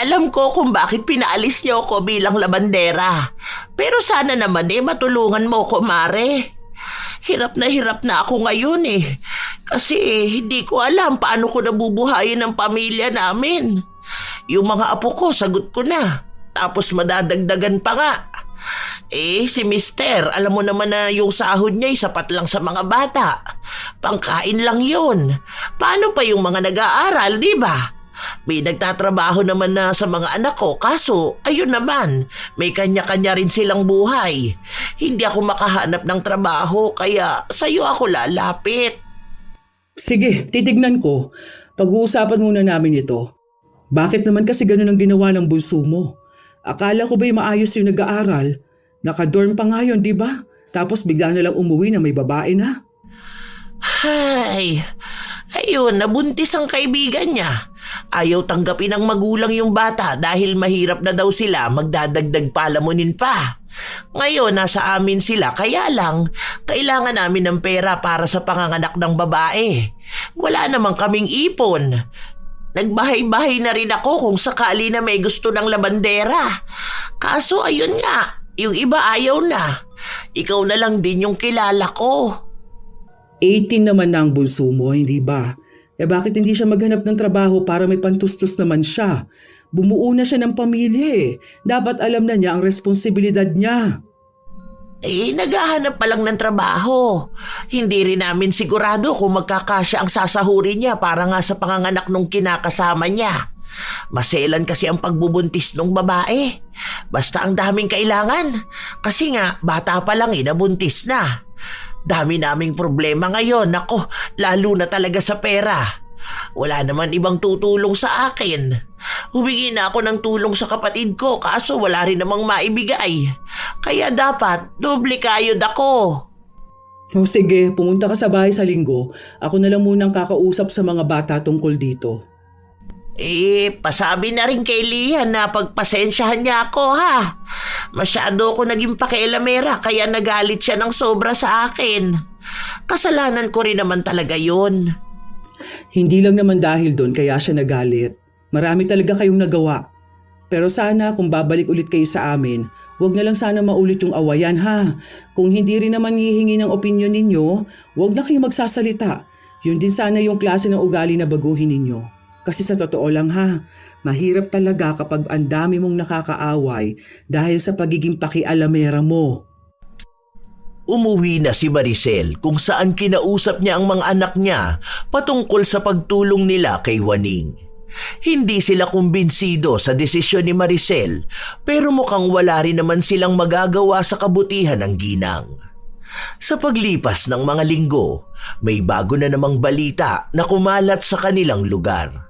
Alam ko kung bakit pinaalis niyo ako bilang labandera. Pero sana naman matulungan mo ko, Mare. Hirap na ako ngayon Kasi hindi ko alam paano ko nabubuhayin ang pamilya namin. Yung mga apo ko, sagot ko na. Tapos madadagdagan pa nga. Si Mister, alam mo naman na yung sahod niya sapat lang sa mga bata. Pangkain lang yun. Paano pa yung mga nag-aaral, di ba? May nagtatrabaho naman na sa mga anak ko, kaso ayun naman, may kanya-kanya rin silang buhay. Hindi ako makahanap ng trabaho kaya sa'yo ako lalapit. Sige, titignan ko. Pag-uusapan muna namin ito. Bakit naman kasi ganun ang ginawa ng bunso mo? Akala ko ba'y maayos yung nag-aaral? Nakadorm pa nga yun, di ba? Tapos bigla na lang umuwi na may babae na. Ayun, nabuntis ang kaibigan niya. Ayaw tanggapin ng magulang yung bata dahil mahirap na daw sila magdadagdag palamunin pa. Ngayon, nasa amin sila kaya lang kailangan namin ng pera para sa panganganak ng babae. Wala namang kaming ipon. Nagbahay-bahay na rin ako kung sakali na may gusto ng labandera. Kaso ayun nga, yung iba ayaw na. Ikaw na lang din yung kilala ko. 18 naman na ang bunso mo, hindi ba? Bakit hindi siya maghanap ng trabaho para may pantustos naman siya? Bumuo na siya ng pamilya Dapat alam na niya ang responsibilidad niya. Naghahanap pa lang ng trabaho. Hindi rin namin sigurado kung magkakasya ang sasahurin niya para nga sa panganganak nung kinakasama niya. Maselan kasi ang pagbubuntis ng babae. Basta ang daming kailangan. Kasi nga, bata pa lang nabuntis na. Dami naming problema ngayon. Nako, lalo na talaga sa pera. Wala naman ibang tutulong sa akin. Humingi na ako ng tulong sa kapatid ko kaso wala rin namang maibigay. Kaya dapat doble kayod ako. Sige, pumunta ka sa bahay sa linggo. Ako na lang munang kakausap sa mga bata tungkol dito. Pasabi na rin kay Lian na pagpasensyahan niya ako ha. Masyado ako naging pakialamera kaya nagalit siya ng sobra sa akin. Kasalanan ko rin naman talaga yun. Hindi lang naman dahil doon kaya siya nagalit. Marami talaga kayong nagawa. Pero sana kung babalik ulit kayo sa amin, huwag na lang sana maulit yung awayan ha. Kung hindi rin naman hihingi ng opinyon ninyo, huwag na kayong magsasalita. Yun din sana yung klase ng ugali na baguhin ninyo. Kasi sa totoo lang ha, mahirap talaga kapag ang dami mong nakakaaway dahil sa pagiging pakialamera mo. Umuwi na si Maricel kung saan kinausap niya ang mga anak niya patungkol sa pagtulong nila kay Waning. Hindi sila kumbinsido sa desisyon ni Maricel pero mukhang wala rin naman silang magagawa sa kabutihan ng ginang. Sa paglipas ng mga linggo, may bago na namang balita na kumalat sa kanilang lugar.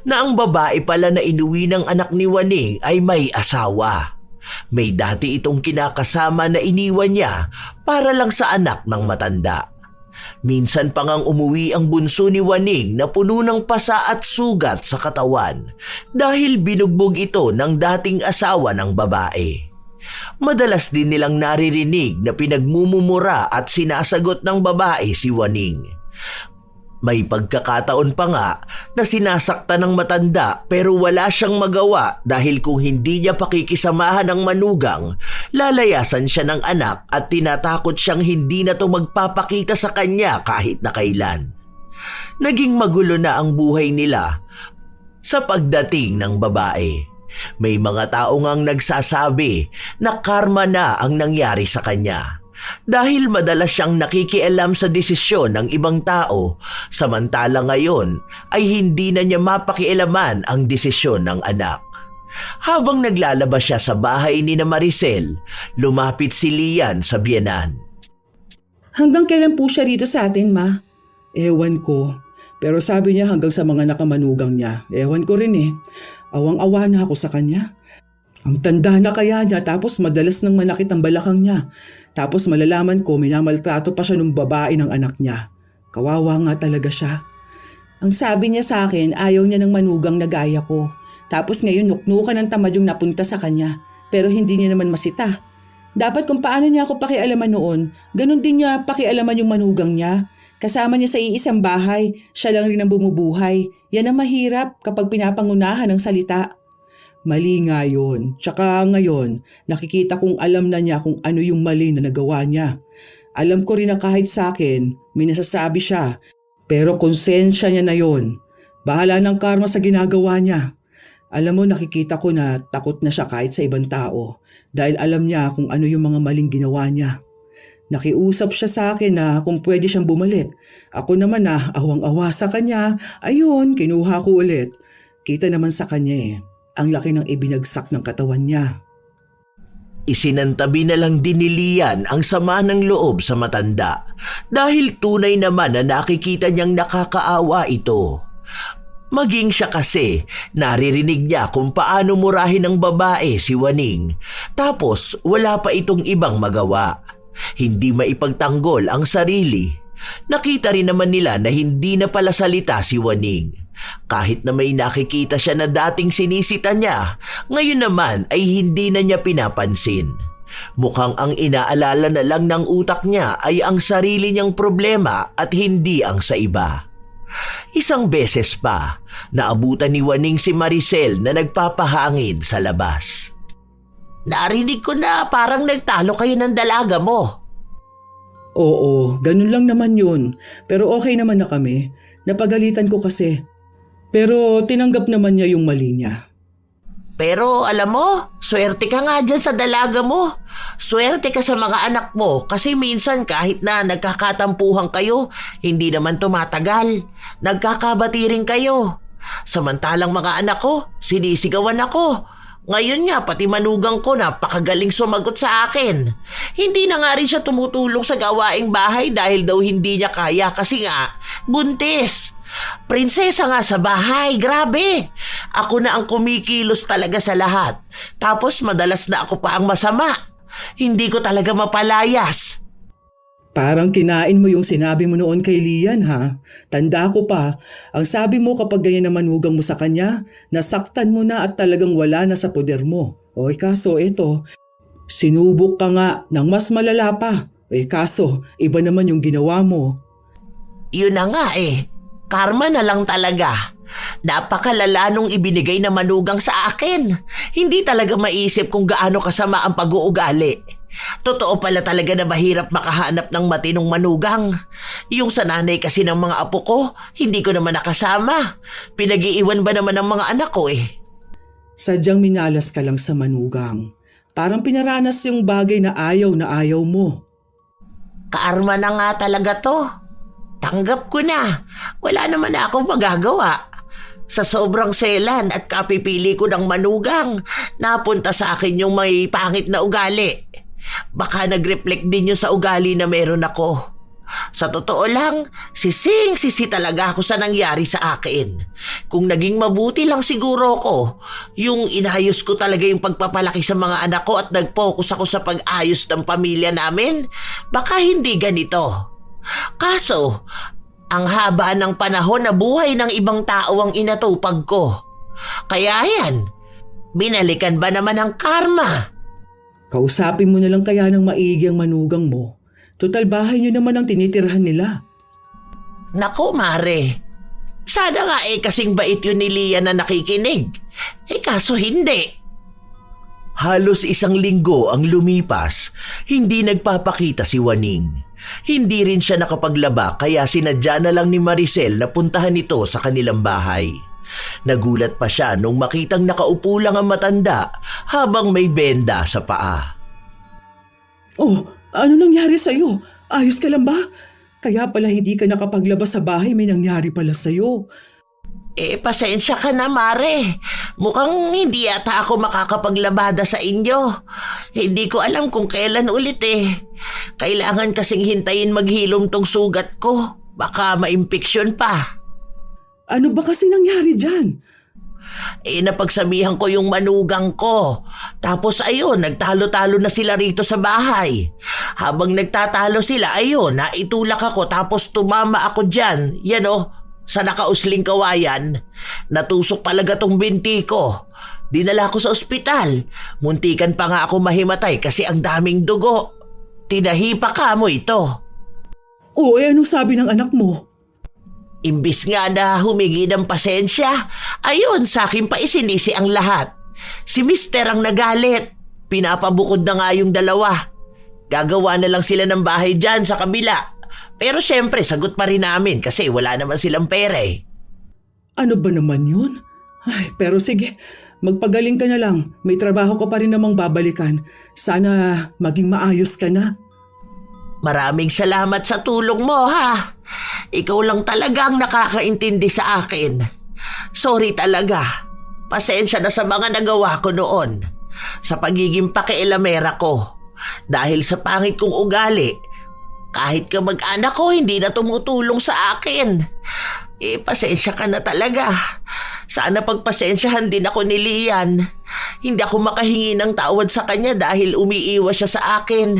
Na ang babae pala na inuwi ng anak ni Waning ay may asawa. May dati itong kinakasama na iniwan niya para lang sa anak ng matanda. Minsan pa ngang umuwi ang bunso ni Waning na puno ng pasa at sugat sa katawan dahil binugbog ito ng dating asawa ng babae. Madalas din nilang naririnig na pinagmumumura at sinasagot ng babae si Waning. May pagkakataon pa nga na sinasaktan ng matanda pero wala siyang magawa dahil kung hindi niya pakikisamahan ng manugang, lalayasan siya ng anak at tinatakot siyang hindi na to magpapakita sa kanya kahit na kailan. Naging magulo na ang buhay nila sa pagdating ng babae. May mga tao ngang nagsasabi na karma na ang nangyari sa kanya. dahil madalas siyang nakikialam sa desisyon ng ibang tao, samantala ngayon ay hindi na niya mapakialaman ang desisyon ng anak. Habang naglalabas siya sa bahay ni na Maricel, lumapit si Lian sa biyenan. Hanggang kailan po siya rito sa atin, ma? Ewan ko. Pero sabi niya hanggang sa mga nakamanugang niya. Ewan ko rin eh. Awang-awa na ako sa kanya. Ang tanda na kaya niya tapos madalas nang manakit ang balakang niya. Tapos malalaman ko minamaltrato pa siya ng babae ng anak niya. Kawawa nga talaga siya. Ang sabi niya sa akin ayaw niya ng manugang na gaya ko. Tapos ngayon nuknukan ng tamad yung napunta sa kanya. Pero hindi niya naman masita. Dapat kung paano niya ako pakialaman noon, ganun din niya pakialaman yung manugang niya. Kasama niya sa iisang bahay, siya lang rin ang bumubuhay. Yan ang mahirap kapag pinapangunahan ng salita. Mali nga yun. Tsaka ngayon, nakikita kong alam na niya kung ano yung mali na nagawa niya. Alam ko rin na kahit sa akin, may nasasabi siya. Pero konsensya niya na yun. Bahala ng karma sa ginagawa niya. Alam mo, nakikita ko na takot na siya kahit sa ibang tao. Dahil alam niya kung ano yung mga maling ginawa niya. Nakiusap siya sa akin na kung pwede siyang bumalik. Ako naman na awang-awa sa kanya. Ayun, kinuha ko ulit. Kita naman sa kanya eh. Ang laki ng ibinagsak ng katawan niya. Isinantabi na lang din ni Lian ang sama ng loob sa matanda dahil tunay naman na nakikita niyang nakakaawa ito. Maging siya kasi, naririnig niya kung paano murahin ng babae si Waning. Tapos wala pa itong ibang magawa. Hindi maipagtanggol ang sarili. Nakita rin naman nila na hindi na pala salita si Waning. Kahit na may nakikita siya na dating sinisita niya, ngayon naman ay hindi na niya pinapansin. Mukhang ang inaalala na lang ng utak niya ay ang sarili niyang problema at hindi ang sa iba. Isang beses pa, naabutan ni Waning si Maricel na nagpapahangin sa labas. Narinig ko na parang nagtalo kayo ng dalaga mo. Oo, ganun lang naman yun. Pero okay naman na kami. Napagalitan ko kasi. Pero tinanggap naman niya yung mali niya. Pero alam mo, swerte ka nga dyan sa dalaga mo. Swerte ka sa mga anak mo kasi minsan kahit na nagkakatampuhan kayo, hindi naman tumatagal. Nagkakabati rin kayo. Samantalang mga anak ko, sinisigawan ako. Ngayon nga, pati manugang ko napakagaling sumagot sa akin. Hindi na nga rin siya tumutulong sa gawaing bahay dahil daw hindi niya kaya kasi nga, buntis. Prinsesa nga sa bahay, grabe. Ako na ang kumikilos talaga sa lahat. Tapos madalas na ako pa ang masama. Hindi ko talaga mapalayas. Parang kinain mo yung sinabi mo noon kay Lian ha. Tanda ko pa, ang sabi mo kapag ganyan na manugang mo sa kanya, nasaktan mo na at talagang wala na sa poder mo. Oy kaso ito, sinubok ka nga ng mas malala pa. Oy kaso, iba naman yung ginawa mo. Yun na nga eh. Karma na lang talaga. Napakalala nung ibinigay na manugang sa akin. Hindi talaga maisip kung gaano kasama ang pag-uugali. Totoo pala talaga na mahirap makahanap ng matinong manugang. Yung sa nanay kasi ng mga apo ko, hindi ko naman nakasama. Pinag-iiwan ba naman ng mga anak ko eh? Sadyang minalas ka lang sa manugang. Parang pinaranas yung bagay na ayaw mo. Karma na nga talaga to. Tanggap ko na. Wala naman na akong magagawa. Sa sobrang selan at kapipili ko ng manugang, napunta sa akin yung may pangit na ugali. Baka nag-reflect din yun sa ugali na meron ako. Sa totoo lang, sising-sisi talaga ako sa nangyari sa akin. Kung naging mabuti lang siguro ko, yung inayos ko talaga yung pagpapalaki sa mga anak ko at nag-focus ako sa pag-ayos ng pamilya namin, baka hindi ganito. Kaso, ang haba ng panahon na buhay ng ibang tao ang inatupag ko. Kaya yan, binalikan ba naman ang karma? Kausapin mo na lang kaya ng maigi ang manugang mo. Total bahay niyo naman ang tinitirhan nila. Naku, Mare. Sana nga kasing bait yun ni Lian na nakikinig. Kaso hindi. Halos isang linggo ang lumipas, hindi nagpapakita si Waning. Hindi rin siya nakapaglaba kaya sinadya na lang ni Maricel na puntahan ito sa kanilang bahay. Nagulat pa siya nung makitang nakaupo lang ang matanda habang may benda sa paa. Oh, Ano nangyari sa'yo? Ayos ka lang ba? Kaya pala hindi ka nakapaglabas sa bahay, may nangyari pala sa'yo. Pasensya ka na, Mare. Mukhang hindi yata ako makakapaglabada sa inyo. Hindi ko alam kung kailan ulit eh. Kailangan kasing hintayin maghilom tong sugat ko. Baka ma-impeksyon pa. Ano ba kasi nangyari dyan? Napagsabihan ko yung manugang ko. Tapos ayun, nagtalo-talo na sila rito sa bahay. Habang nagtatalo sila, ayun, naitulak ako tapos tumama ako dyan. Yan o, sa nakausling kawayan. Natusok talaga tong binti ko. Dinala ko sa ospital. Muntikan pa nga ako mahimatay kasi ang daming dugo. Tinahipa ka mo ito. Oo, anong sabi ng anak mo? Imbis nga na humingi ng pasensya, ayun, sa akin pa isinisi ang lahat. Si Mister ang nagalit. Pinapabukod na nga yung dalawa. Gagawa na lang sila ng bahay dyan sa kabila. Pero syempre, sagot pa rin namin kasi wala naman silang pera eh. Ano ba naman yun? Ay, pero sige, magpagaling ka na lang. May trabaho ka pa rin namang babalikan. Sana maging maayos ka na. Maraming salamat sa tulong mo, ha? Ikaw lang talagang nakakaintindi sa akin. Sorry talaga. Pasensya na sa mga nagawa ko noon. Sa pagiging pakialamera ko. Dahil sa pangit kong ugali, kahit kamag-anak ko hindi na tumutulong sa akin. Pasensya ka na talaga. Sana pagpasensyahan din ako ni Lian. Hindi ako makahingi ng tawad sa kanya dahil umiiwas siya sa akin.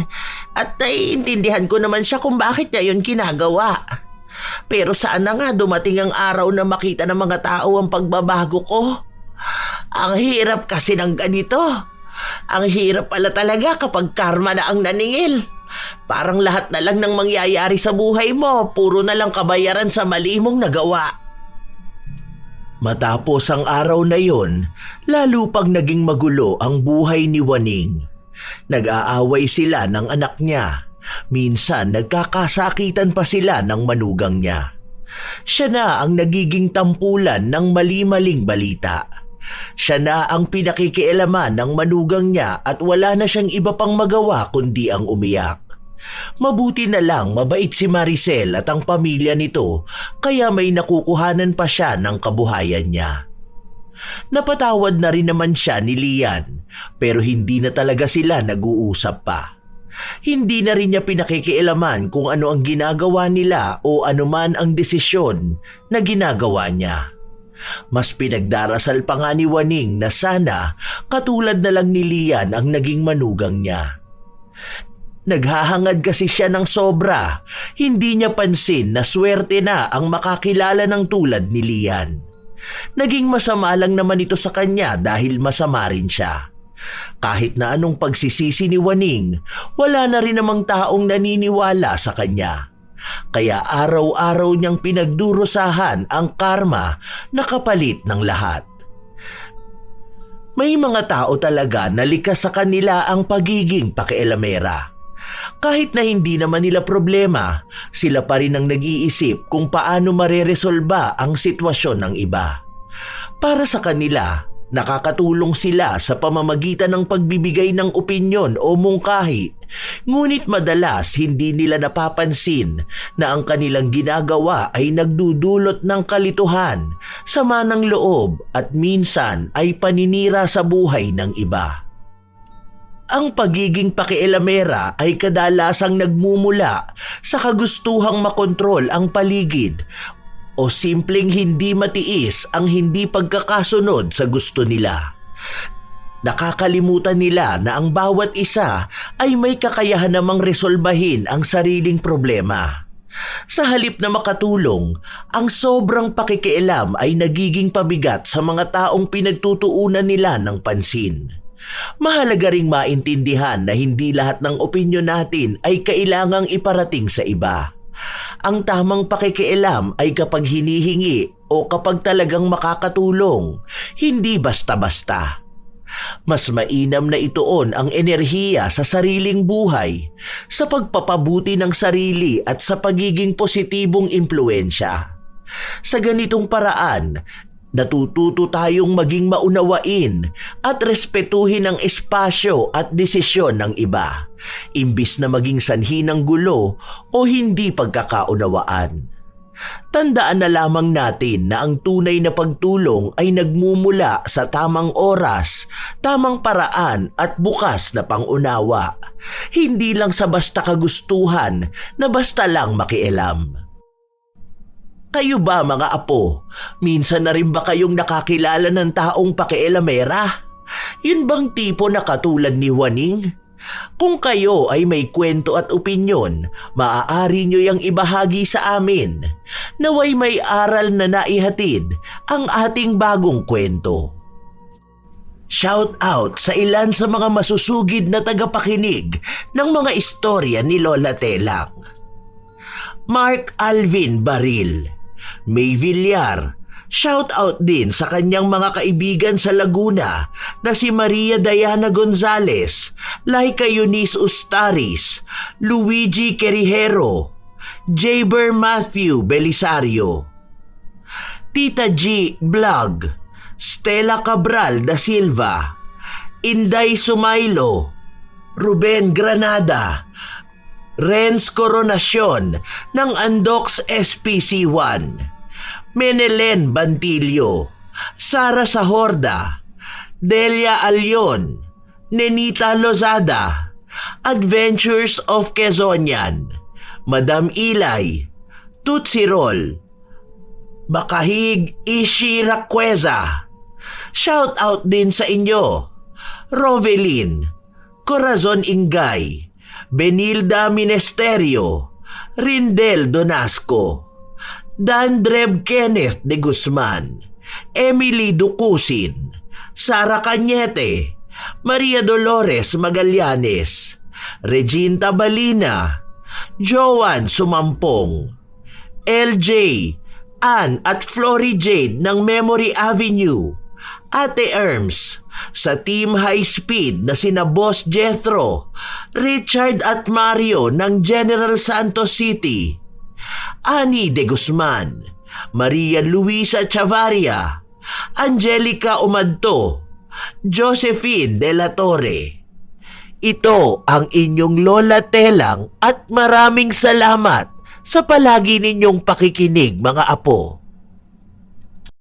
At naiintindihan ko naman siya kung bakit niya yun ginagawa. Pero sana nga dumating ang araw na makita ng mga tao ang pagbabago ko. Ang hirap kasi ng ganito. Ang hirap pala talaga kapag karma na ang naningil. Parang lahat na lang ng mangyayari sa buhay mo, puro na lang kabayaran sa mali mong nagawa. Matapos ang araw na yon, lalo pang naging magulo ang buhay ni Waning. Nag-aaway sila ng anak niya. Minsan nagkakasakitan pa sila ng manugang niya. Siya na ang nagiging tampulan ng mali-maling balita. Siya na ang pinakikialaman ng manugang niya at wala na siyang iba pang magawa kundi ang umiyak. Mabuti na lang mabait si Maricel at ang pamilya nito kaya may nakukuhanan pa siya ng kabuhayan niya. Napatawad na rin naman siya ni Lian pero hindi na talaga sila nag-uusap pa. Hindi na rin niya pinakikialaman kung ano ang ginagawa nila o anuman ang desisyon na ginagawa niya. Mas pinagdarasal pa nga ni Waning na sana katulad na lang ni Lian ang naging manugang niya. Naghahangad kasi siya ng sobra. Hindi niya pansin na swerte na ang makakilala ng tulad ni Lian. Naging masama lang naman ito sa kanya dahil masama rin siya. Kahit na anong pagsisisi ni Waning, wala na rin namang taong naniniwala sa kanya. Kaya araw-araw niyang pinagdurusahan ang karma na kapalit ng lahat. May mga tao talaga na likas sa kanila ang pagiging pakialamera. Kahit na hindi naman nila problema, sila pa rin ang nag-iisip kung paano mareresolba ang sitwasyon ng iba. Para sa kanila, nakakatulong sila sa pamamagitan ng pagbibigay ng opinyon o mungkahi, ngunit madalas hindi nila napapansin na ang kanilang ginagawa ay nagdudulot ng kalituhan, sama ng loob at minsan ay paninira sa buhay ng iba. Ang pagiging pakialamera ay kadalasang nagmumula sa kagustuhang makontrol ang paligid o simpleng hindi matiis ang hindi pagkakasunod sa gusto nila. Nakakalimutan nila na ang bawat isa ay may kakayahan namang resolbahin ang sariling problema. Sa halip na makatulong, ang sobrang pakikialam ay nagiging pabigat sa mga taong pinagtutuunan nila ng pansin. Mahalaga ring maintindihan na hindi lahat ng opinyon natin ay kailangang iparating sa iba. Ang tamang pakikialam ay kapag hinihingi o kapag talagang makakatulong, hindi basta-basta. Mas mainam na ituon ang enerhiya sa sariling buhay, sa pagpapabuti ng sarili at sa pagiging positibong impluensya. Sa ganitong paraan, Natututo tayong maging maunawain at respetuhin ang espasyo at desisyon ng iba, imbis na maging sanhi ng gulo o hindi pagkakaunawaan. Tandaan na lamang natin na ang tunay na pagtulong ay nagmumula sa tamang oras, tamang paraan at bukas na pangunawa, hindi lang sa basta kagustuhan na basta lang makialam. Kayo ba mga apo, minsan na rin ba kayong nakakilala ng taong pakialamera? Yun bang tipo na katulad ni Juaning? Kung kayo ay may kwento at opinyon, maaari nyo yang ibahagi sa amin. Naway may aral na naihatid ang ating bagong kwento. Shout out sa ilan sa mga masusugid na tagapakinig ng mga istorya ni Lola Telang. Mark Alvin Baril, May Villar, shout out din sa kanyang mga kaibigan sa Laguna na si Maria Diana Gonzalez, Laika Eunice Ustaris, Luigi Querijero, Jaber Matthew Belisario, Tita G Vlog, Stella Cabral da Silva, Inday Sumailo, Ruben Granada, Renz Coronacion ng Andox SPC1, Menelen Bantilio, Sara Sahorda, Delia Alyon, Nenita Lozada, Adventures of Quezonian, Madam Ilay, Tutsi Roll, Bakahig Ishira Cueza. Shout out din sa inyo, Rovelin, Corazon Ingay, Benilda Minesterio, Rindel Donasco, Dandreb Kenneth de Guzman, Emily Ducusin, Sara Cañete, Maria Dolores Magallanes, Reginta Balina, Joan Sumampong, LJ, Ann at Flory Jade ng Memory Avenue, Ate Erms, sa Team High Speed na sina Boss Jethro, Richard at Mario ng General Santos City, Ani de Guzman, Maria Luisa Chavaria, Angelica Umadto, Josephine de la Torre. Ito ang inyong Lola Telang at maraming salamat sa palagi ninyong pakikinig mga apo.